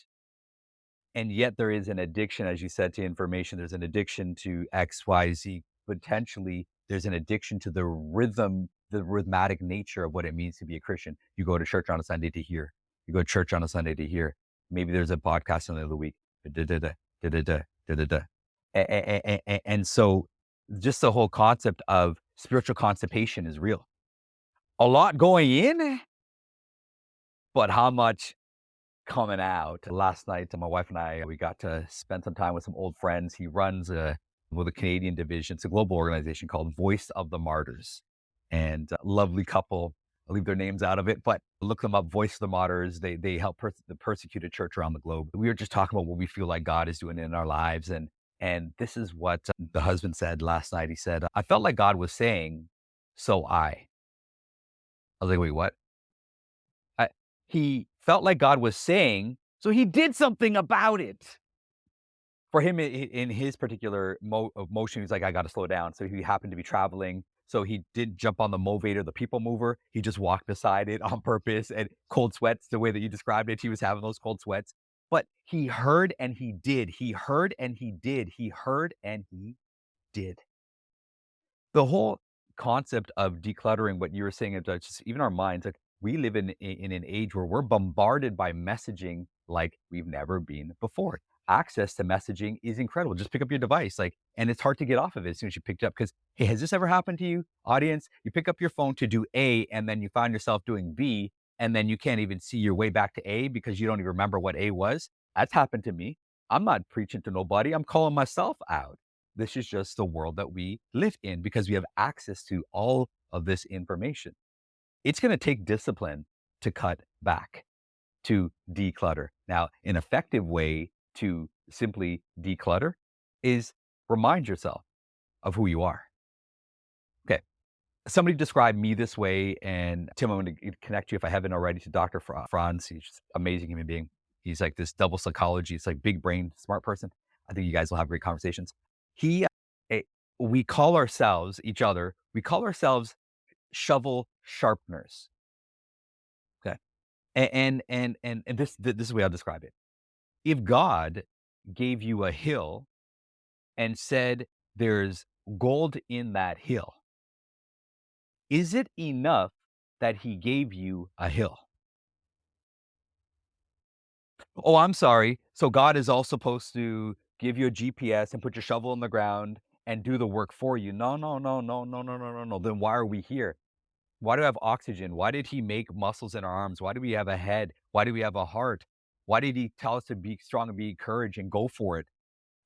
And yet there is an addiction, as you said, to information. There's an addiction to XYZ. Potentially, there's an addiction to the rhythm, the rhythmatic nature of what it means to be a Christian. You go to church on a Sunday to hear. You go to church on a Sunday to hear. Maybe there's a podcast on the other week. Da, da, da, da, da, da, da, da, da. And so just the whole concept of spiritual constipation is real. A lot going in, but how much coming out. Last night, my wife and I, we got to spend some time with some old friends. He runs with a Canadian division. It's a global organization called Voice of the Martyrs. And a lovely couple. I'll leave their names out of it, but look them up. Voice of the Martyrs. They help the persecuted church around the globe. We were just talking about what we feel like God is doing in our lives, and this is what the husband said last night. He said, "I felt like God was saying, so I was like, wait, what?" I He felt like God was saying, so he did something about it. For him, in his particular motion, he's like, "I gotta slow down." So he happened to be traveling, so he didn't jump on the movator, the people mover. He just walked beside it on purpose, and cold sweats, the way that you described it, he was having those cold sweats. But he heard and he did. He heard and he did. He heard and he did. The whole concept of decluttering, what you were saying about just even our minds, like we live in an age where we're bombarded by messaging like we've never been before. Access to messaging is incredible. Just pick up your device, like, and it's hard to get off of it as soon as you picked it up. Because hey, has this ever happened to you, audience? You pick up your phone to do A, and then you find yourself doing B, and then you can't even see your way back to A because you don't even remember what A was. That's happened to me. I'm not preaching to nobody. I'm calling myself out. This is just the world that we live in because we have access to all of this information. It's going to take discipline to cut back, to declutter. Now, an effective way to simply declutter is remind yourself of who you are. Okay. Somebody described me this way, and Tim, I'm going to connect you if I haven't already to Dr. Franz. He's just an amazing human being. He's like this double psychology. It's like big brain, smart person. I think you guys will have great conversations. He, eh, we call ourselves each other. We call ourselves shovel sharpeners. Okay, and this is the way I'll describe it. If God gave you a hill and said there's gold in that hill, is it enough that He gave you a hill? Oh, I'm sorry. So God is all supposed to give you a GPS and put your shovel in the ground and do the work for you. No, no, no, no, no, no, no, no, no. Then why are we here? Why do we have oxygen? Why did he make muscles in our arms? Why do we have a head? Why do we have a heart? Why did he tell us to be strong and be courage and go for it?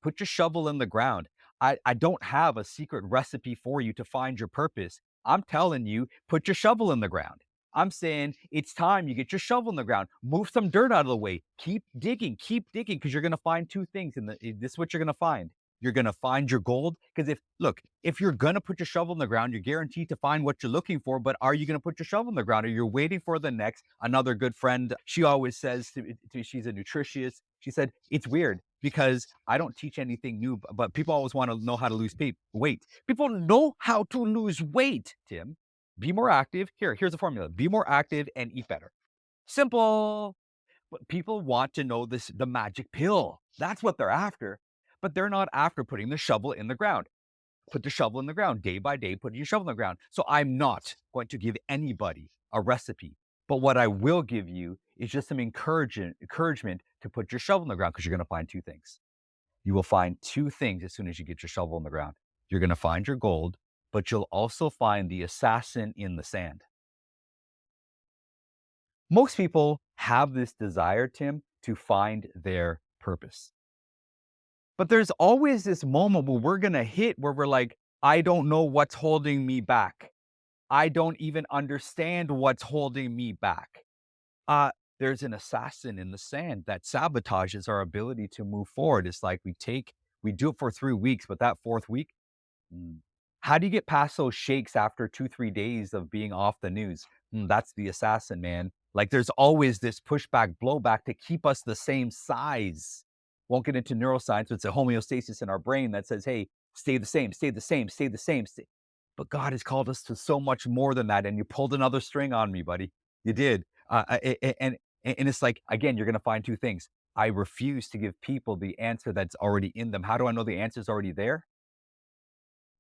Put your shovel in the ground. I don't have a secret recipe for you to find your purpose. I'm telling you, put your shovel in the ground. I'm saying it's time you get your shovel in the ground. Move some dirt out of the way. Keep digging, because you're gonna find two things. This is what you're gonna find. You're gonna find your gold. Because if you're gonna put your shovel in the ground, you're guaranteed to find what you're looking for. But are you gonna put your shovel in the ground, or you're waiting for the next? Another good friend, she always says she's a nutritionist. She said it's weird because I don't teach anything new, but people always want to know how to lose weight. People know how to lose weight, Tim. Be more active. Here's the formula. Be more active and eat better. Simple. But people want to know the magic pill. That's what they're after. But they're not after putting the shovel in the ground. Put the shovel in the ground day by day, put your shovel in the ground. So I'm not going to give anybody a recipe. But what I will give you is just some encouragement to put your shovel in the ground, because you're going to find two things. You will find two things as soon as you get your shovel in the ground. You're going to find your gold, but you'll also find the assassin in the sand. Most people have this desire, Tim, to find their purpose. But there's always this moment where we're going to hit where we're like, I don't know what's holding me back. I don't even understand what's holding me back. Uh, there's an assassin in the sand that sabotages our ability to move forward. It's like we do it for 3 weeks, but that fourth week, mm, how do you get past those shakes after 2, 3 days of being off the news? That's the assassin, man. Like there's always this pushback, blowback to keep us the same size. Won't get into neuroscience, but it's a homeostasis in our brain that says, hey, stay the same, stay the same, stay the same. But God has called us to so much more than that. And you pulled another string on me, buddy. You did. And it's like, again, you're going to find two things. I refuse to give people the answer that's already in them. How do I know the answer is already there?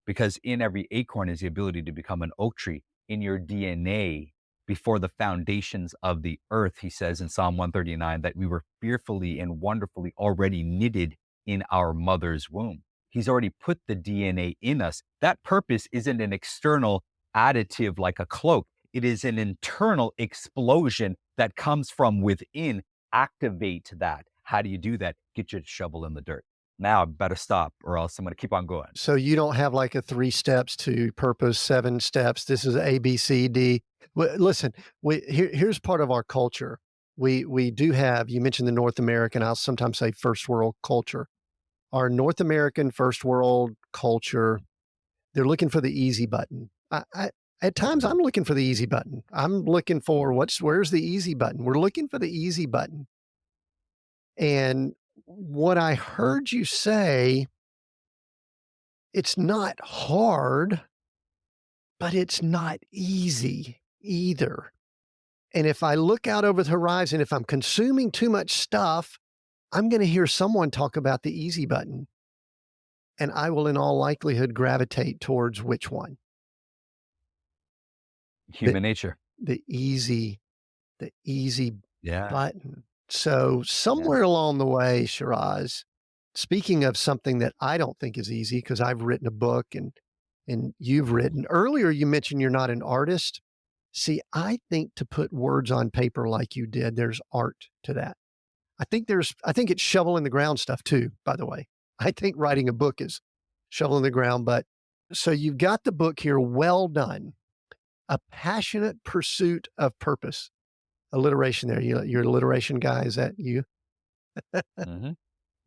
Because in every acorn is the ability to become an oak tree. In your DNA, before the foundations of the earth, he says in Psalm 139 that we were fearfully and wonderfully already knitted in our mother's womb. He's already put the DNA in us. That purpose isn't an external additive like a cloak. It is an internal explosion that comes from within. Activate that. How do you do that? Get your shovel in the dirt. Now I better stop, or else I'm going to keep on going. So you don't have like a 3 steps to purpose, 7 steps. This is A, B, C, D. Listen, here's part of our culture. We do have, you mentioned the North American, I'll sometimes say first world culture. Our North American first world culture, they're looking for the easy button. At times I'm looking for the easy button. I'm looking for where's the easy button? We're looking for the easy button. And what I heard you say, it's not hard, but it's not easy either. And if I look out over the horizon, if I'm consuming too much stuff, I'm going to hear someone talk about the easy button. And I will, in all likelihood, gravitate towards which one? The, Human nature. the easy, the easy Yeah. button. So Yeah. somewhere along the way, Shiraz, speaking of something that I don't think is easy, because I've written a book and you've written earlier, you mentioned you're not an artist. See, I think to put words on paper like you did, there's art to that. I think it's shovel in the ground stuff too, by the way. I think writing a book is shovel in the ground, but so you've got the book here, well done. A passionate pursuit of purpose. Alliteration there. You're an alliteration guy. Is that you? Hmm.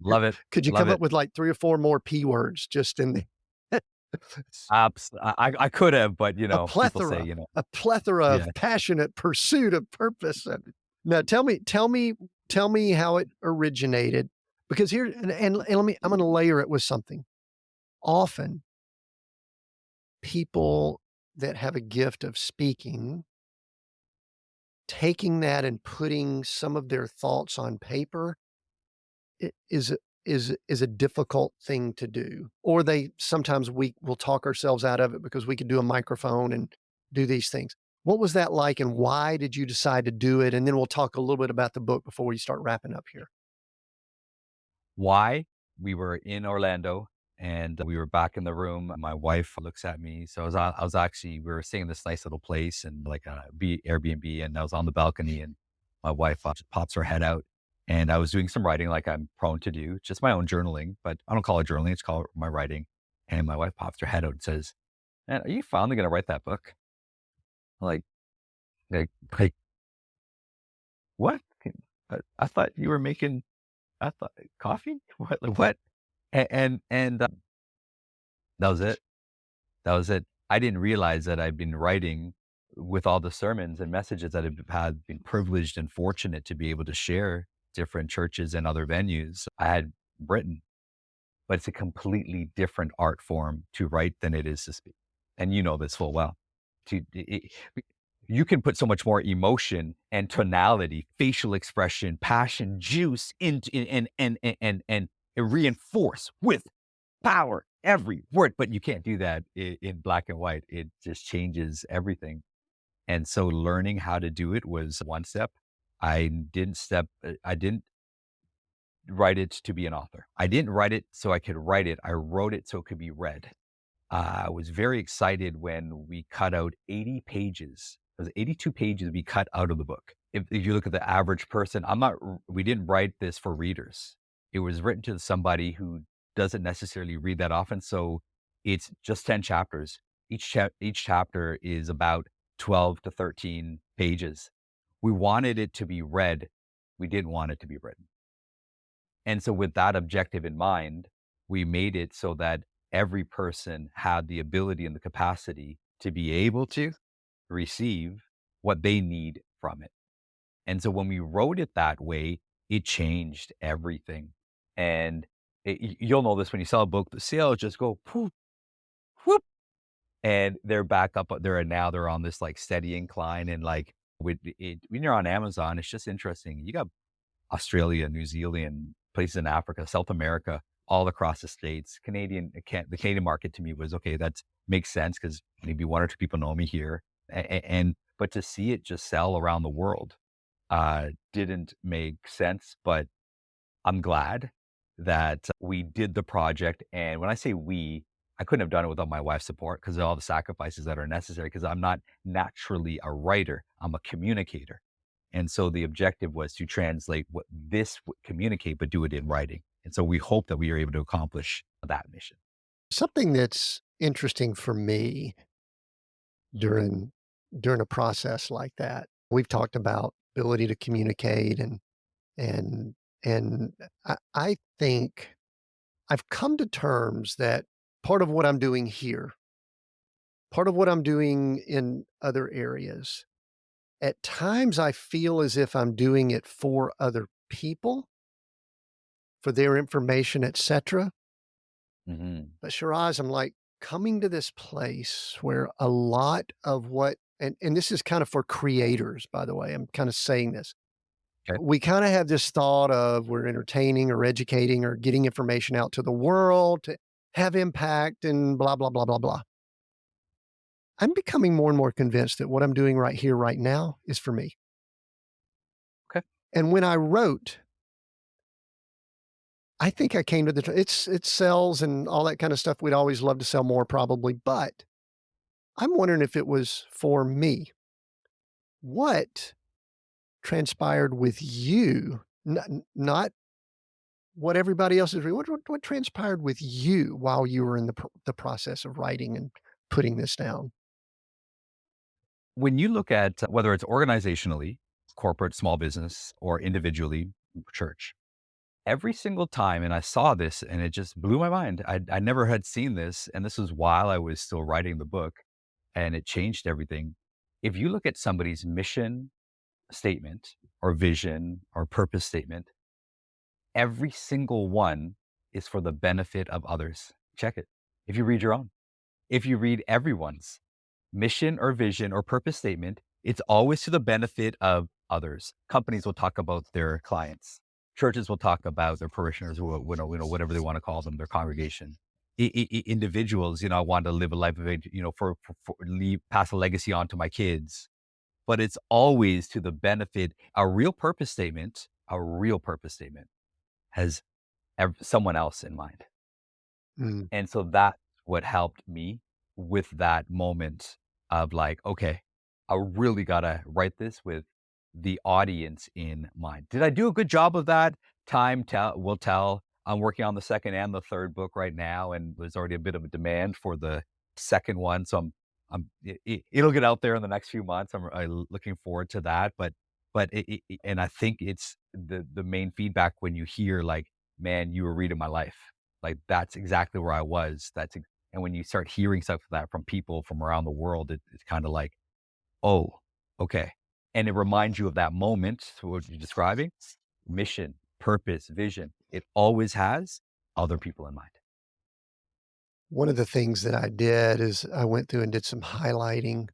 Love it. Could you Love come up it. with like 3 or 4 more P words just in the I could have, but people say, a plethora of yeah. passionate pursuit of purpose. And now tell me how it originated, because here and let me, I'm going to layer it with something. Often people that have a gift of speaking, taking that and putting some of their thoughts on paper is a difficult thing to do. Or they sometimes we will talk ourselves out of it because we could do a microphone and do these things. What was that like, and why did you decide to do it? And then we'll talk a little bit about the book before we start wrapping up here. Why? We were in Orlando and we were back in the room. My wife looks at me. So I was actually, we were staying in this nice little place and like a Airbnb, and I was on the balcony, and my wife just pops her head out And I was doing some writing like I'm prone to do, just my own journaling, but I don't call it journaling, it's called my writing. And my wife pops her head out and says, "Man, are you finally gonna write that book?" Like, like, like, what? I thought you were making, I thought coffee? What? Like, what? And that was it. That was it. I didn't realize that I'd been writing with all the sermons and messages that I've had been privileged and fortunate to be able to share different churches and other venues. I had written, but it's a completely different art form to write than it is to speak. And you know this full well. You can put so much more emotion and tonality, facial expression, passion, juice into and reinforce with power every word, but you can't do that in black and white. It just changes everything. And so learning how to do it was one step. I didn't write it to be an author. I didn't write it so I could write it. I wrote it so it could be read. I was very excited when we cut out 80 pages. It was 82 pages we cut out of the book. If you look at the average person, we didn't write this for readers. It was written to somebody who doesn't necessarily read that often. So it's just 10 chapters. Each chapter is about 12 to 13 pages. We wanted it to be read. We didn't want it to be written. And so with that objective in mind, we made it so that every person had the ability and the capacity to be able to receive what they need from it. And so when we wrote it that way, it changed everything. And you'll know this when you sell a book, the sales just go poof, whoop, and they're back up there. And now they're on this like steady incline. And like when you're on Amazon, it's just interesting. You got Australia, New Zealand, places in Africa, South America, all across the states. The Canadian market to me was okay. That makes sense because maybe one or two people know me here, and but to see it just sell around the world didn't make sense. But I'm glad that we did the project. And when I say we, I couldn't have done it without my wife's support because of all the sacrifices that are necessary. Because I'm not naturally a writer; I'm a communicator. And so the objective was to translate what this would communicate, but do it in writing. And so we hope that we are able to accomplish that mission. Something that's interesting for me during during a process like that, we've talked about ability to communicate and and I think I've come to terms that part of what I'm doing here, part of what I'm doing in other areas, at times I feel as if I'm doing it for other people, for their information, etcetera. Mhm. But Shiraz, I'm like coming to this place where a lot of what and this is kind of for creators, by the way. I'm kind of saying this. Okay. We kind of have this thought of we're entertaining or educating or getting information out to the world to have impact and blah, blah, blah, blah, blah. I'm becoming more and more convinced that what I'm doing right here, right now is for me. Okay. And when I wrote, I think I came to it sells and all that kind of stuff. We'd always love to sell more probably, but I'm wondering if it was for me. What transpired with you? Not what everybody else is reading. What transpired with you while you were in the process of writing and putting this down? When you look at whether it's organizationally, corporate, small business, or individually, church, every single time, and I saw this and it just blew my mind. I never had seen this. And this was while I was still writing the book and it changed everything. If you look at somebody's mission statement or vision or purpose statement, every single one is for the benefit of others. Check it. If you read your own, if you read everyone's mission or vision or purpose statement, it's always to the benefit of others. Companies will talk about their clients. Churches will talk about their parishioners, whatever they want to call them, their congregation. Individuals, I want to live a life of, pass a legacy on to my kids. But it's always to the benefit. A real purpose statement has someone else in mind. Mm, And so that's what helped me with that moment of like, okay, I really got to write this with the audience in mind. Did I do a good job of that? Will tell. I'm working on the second and the third book right now, and there's already a bit of a demand for the second one. So it'll get out there in the next few months. I'm looking forward to that. And I think it's the main feedback when you hear like, man, you were reading my life. Like that's exactly where I was. And when you start hearing stuff like that from people from around the world, it's kind of like, oh, okay. And it reminds you of that moment, what you're describing, mission, purpose, vision. It always has other people in mind. One of the things that I did is I went through and did some highlighting,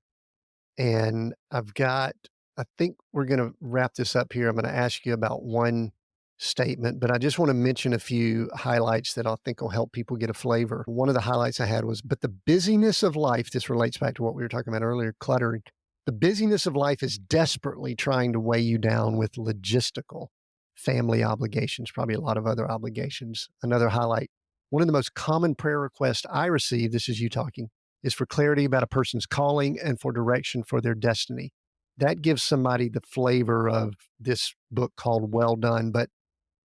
and I think we're gonna wrap this up here. I'm gonna ask you about one statement, but I just wanna mention a few highlights that I think will help people get a flavor. One of the highlights I had was, "But the busyness of life," this relates back to what we were talking about earlier, cluttering. "The busyness of life is desperately trying to weigh you down with logistical, family obligations," probably a lot of other obligations. Another highlight, "One of the most common prayer requests I receive," this is you talking, "is for clarity about a person's calling and for direction for their destiny." That gives somebody the flavor of this book called Well Done. But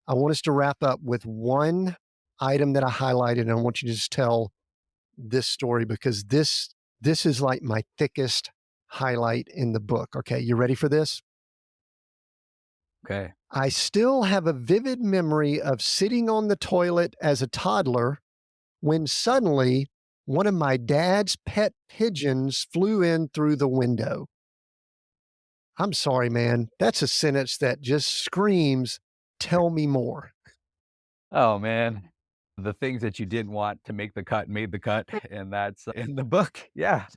I want us to wrap up with one item that I highlighted, and I want you to just tell this story because this is like my thickest highlight in the book. Okay, you ready for this? Okay. "I still have a vivid memory of sitting on the toilet as a toddler when suddenly one of my dad's pet pigeons flew in through the window." I'm sorry, man. That's a sentence that just screams, "Tell me more." Oh man. The things that you didn't want to make the cut made the cut, and that's in the book. Yeah.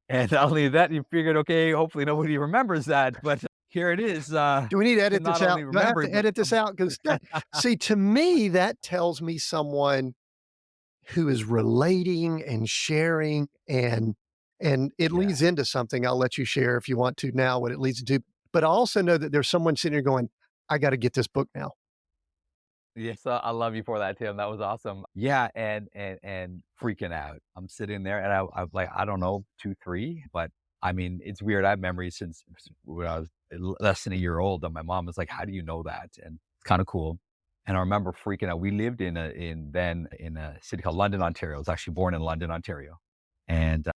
And not only that, you figured, okay, hopefully nobody remembers that. But here it is, Do we need to to edit not this only out? Do I have remember, to but edit this out? Because see, to me, that tells me someone who is relating and sharing and it yeah. leads into something. I'll let you share if you want to now what it leads into. But I also know that there's someone sitting here going, "I gotta get this book now." Yes, I love you for that, Tim. That was awesome. Yeah, and freaking out. I'm sitting there, and I'm like, I don't know, 2, 3, but I mean, it's weird. I have memories since when I was less than a year old, and my mom was like, "How do you know that?" And it's kind of cool. And I remember freaking out. We lived in a city called London, Ontario. I was actually born in London, Ontario, and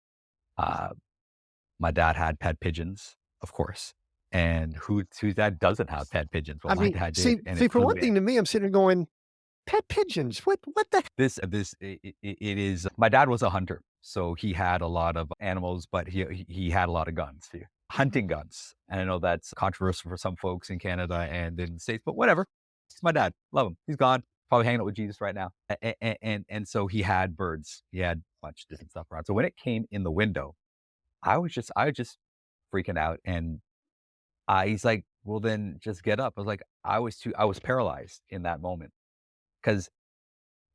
uh, my dad had pet pigeons, of course. And whose dad doesn't have pet pigeons? Well, I my mean, dad did, see and see, it for flew one in. thing, to me, I'm sitting here going, "Pet pigeons? What the" This it is my dad was a hunter, so he had a lot of animals, but he had a lot of guns too, hunting guns. And I know that's controversial for some folks in Canada and in the States, but whatever. It's my dad. Love him. He's gone. Probably hanging out with Jesus right now. And so he had birds. He had a bunch of different stuff around. So when it came in the window, I was just freaking out. And he's like, "Well, then just get up." I was like, I was paralyzed in that moment because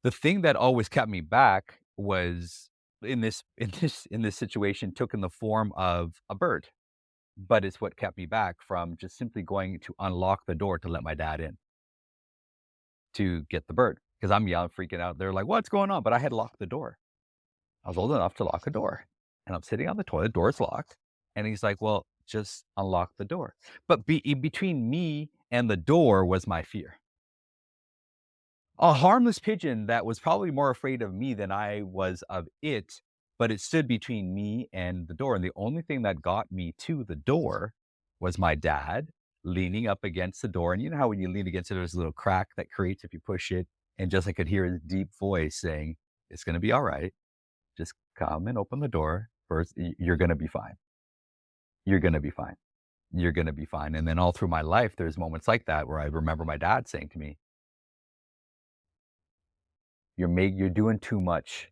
the thing that always kept me back was in this situation took in the form of a bird, but it's what kept me back from just simply going to unlock the door to let my dad in to get the bird. Because 'cause I'm yelling, freaking out. They're like, "What's going on?" But I had locked the door. I was old enough to lock a door, and I'm sitting on the toilet, door's locked, and he's like, "Well, just unlock the door." But in between me and the door was my fear. A harmless pigeon that was probably more afraid of me than I was of it, but it stood between me and the door, and the only thing that got me to the door was my dad leaning up against the door, and you know how when you lean against it, there's a little crack that creates if you push it, and just I could hear his deep voice saying, "It's gonna be alright. Just come and open the door. First, you're gonna be fine. You're gonna be fine. You're gonna be fine." And then all through my life, there's moments like that where I remember my dad saying to me, you're doing too much.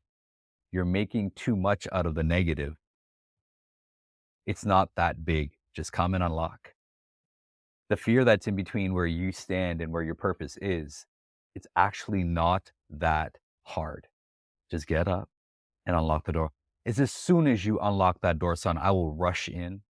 You're making too much out of the negative. It's not that big. Just come and unlock. The fear that's in between where you stand and where your purpose is, it's actually not that hard. Just get up and unlock the door. It's as soon as you unlock that door, son, I will rush in.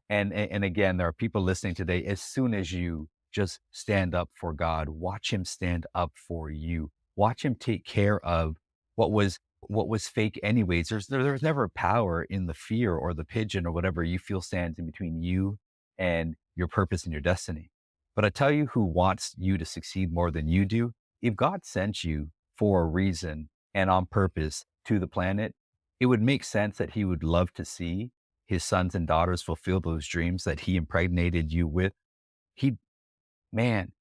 And again, there are people listening today. As soon as you just stand up for God, watch him stand up for you. Watch him take care of what was what was fake anyways. There's never power in the fear or the pigeon or whatever you feel stands in between you and your purpose and your destiny. But I tell you who wants you to succeed more than you do. If God sent you for a reason and on purpose to the planet, it would make sense that he would love to see his sons and daughters fulfill those dreams that he impregnated you with. He, man,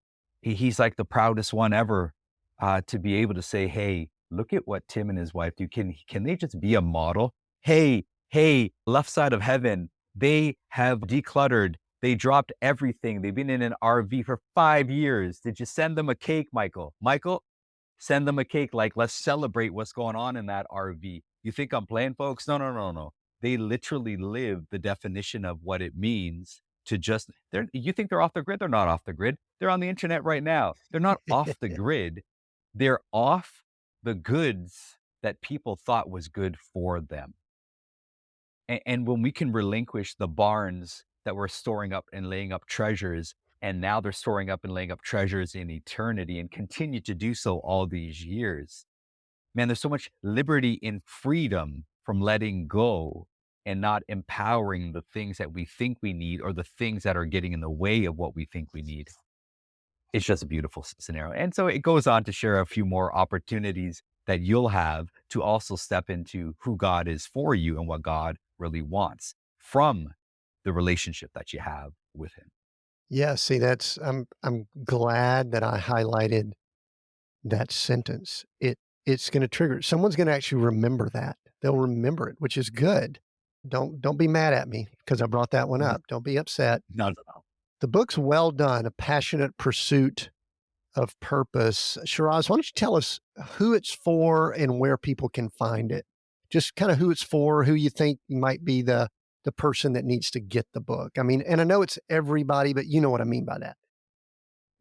he's like the proudest one ever to be able to say, "Hey, look at what Tim and his wife do. Can they just be a model? Hey, left side of heaven, they have decluttered. They dropped everything. They've been in an RV for 5 years. Did you send them a cake, Michael? Michael, send them a cake. Like, let's celebrate what's going on in that RV. You think I'm playing, folks? No, no, no, no. They literally live the definition of what it means to just, you think they're off the grid? They're not off the grid. They're on the internet right now. They're not off the grid. They're off the goods that people thought was good for them. And when we can relinquish the barns that we're storing up and laying up treasures, and now they're storing up and laying up treasures in eternity and continue to do so all these years. Man, there's so much liberty in freedom from letting go and not empowering the things that we think we need or the things that are getting in the way of what we think we need. It's just a beautiful scenario. And so it goes on to share a few more opportunities that you'll have to also step into who God is for you and what God really wants from the relationship that you have with him. Yeah, see, that's I'm glad that I highlighted that sentence. It's gonna trigger someone's gonna actually remember that. They'll remember it, which is good. Don't be mad at me because I brought that one N- up. Don't be upset. Not at all. The book's well done, A Passionate Pursuit of Purpose. Shiraz, why don't you tell us who it's for and where people can find it? Just kind of who it's for, who you think might be the person that needs to get the book. I mean, and I know it's everybody, but you know what I mean by that.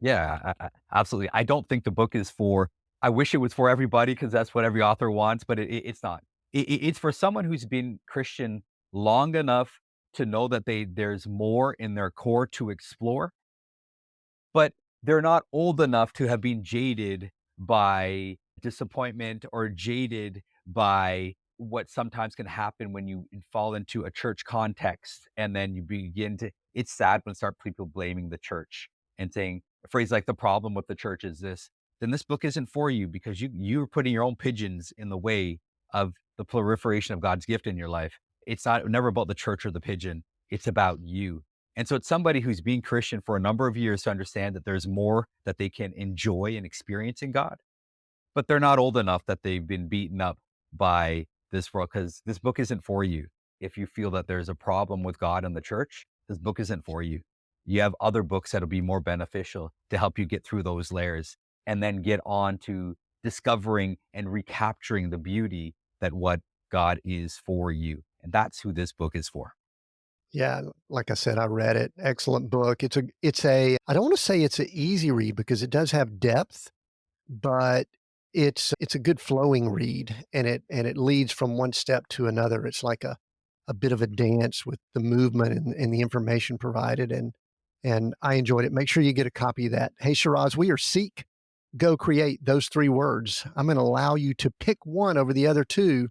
Yeah, absolutely. I don't think the book is for, I wish it was for everybody because that's what every author wants, but it's not. It's for someone who's been Christian long enough to know that there's more in their core to explore, but they're not old enough to have been jaded by disappointment or jaded by what sometimes can happen when you fall into a church context and then you begin to, it's sad when start people blaming the church and saying a phrase like the problem with the church is this, then this book isn't for you because you're putting your own pigeons in the way of the proliferation of God's gift in your life. It's not never about the church or the pigeon. It's about you. And so it's somebody who's been Christian for a number of years to understand that there's more that they can enjoy and experience in God, but they're not old enough that they've been beaten up by this world because this book isn't for you. If you feel that there's a problem with God and the church, this book isn't for you. You have other books that'll be more beneficial to help you get through those layers and then get on to discovering and recapturing the beauty that what God is for you. And that's who this book is for. Yeah, like I said, I read it. Excellent book. It's a I don't want to say it's an easy read because it does have depth, but it's a good flowing read and it leads from one step to another. It's like a bit of a dance with the movement and the information provided and I enjoyed it. Make sure you get a copy of that. Hey Shiraz, we are seek, go create, those three words. I'm going to allow you to pick one over the other two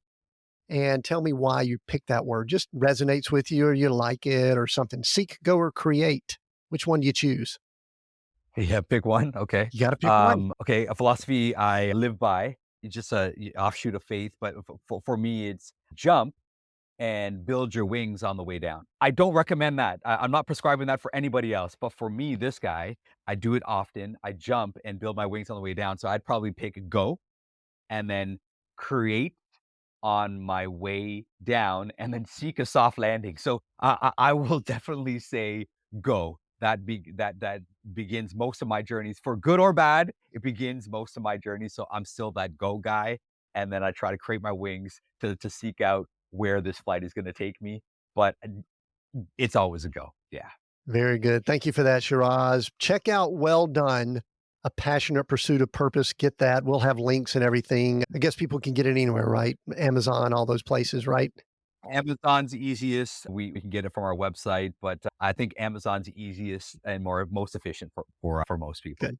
and tell me why you picked that word. Just resonates with you or you like it or something. Seek, go, or create. Which one do you choose? Yeah, pick one. Okay. You got to pick one. Okay. A philosophy I live by. It's just a offshoot of faith, but for me, it's jump and build your wings on the way down. I don't recommend that. I'm not prescribing that for anybody else, but for me, this guy, I do it often. I jump and build my wings on the way down. So I'd probably pick go and then create on my way down and then seek a soft landing. So I will definitely say go. That begins most of my journeys for good or bad. It begins most of my journeys. So I'm still that go guy. And then I try to create my wings to seek out where this flight is going to take me. But it's always a go. Yeah. Very good. Thank you for that, Shiraz. Check out Well Done, A Passionate Pursuit of Purpose. Get that. We'll have links and everything. I guess people can get it anywhere, right? Amazon, all those places, right? Amazon's easiest. We can get it from our website, but I think Amazon's easiest and most efficient for most people. Good.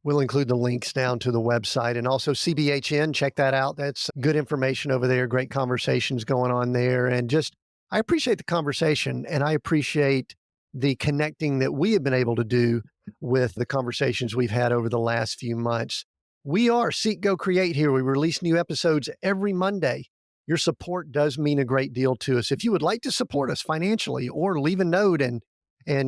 We'll include the links down to the website and also CBHN. Check that out. That's good information over there. Great conversations going on there. And just, I appreciate the conversation and I appreciate the connecting that we have been able to do with the conversations we've had over the last few months. We are Seek, Go, Create here. We release new episodes every Monday. Your support does mean a great deal to us. If you would like to support us financially or leave a note and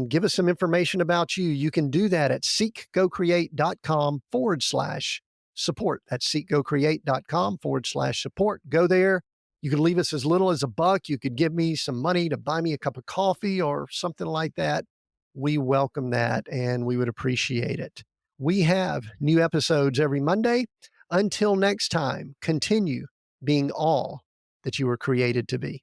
give us some information about you, you can do that at seekgocreate.com/support. That's seekgocreate.com/support. Go there. You can leave us as little as $1. You could give me some money to buy me a cup of coffee or something like that. We welcome that and we would appreciate it. We have new episodes every Monday. Until next time, continue being all that you were created to be.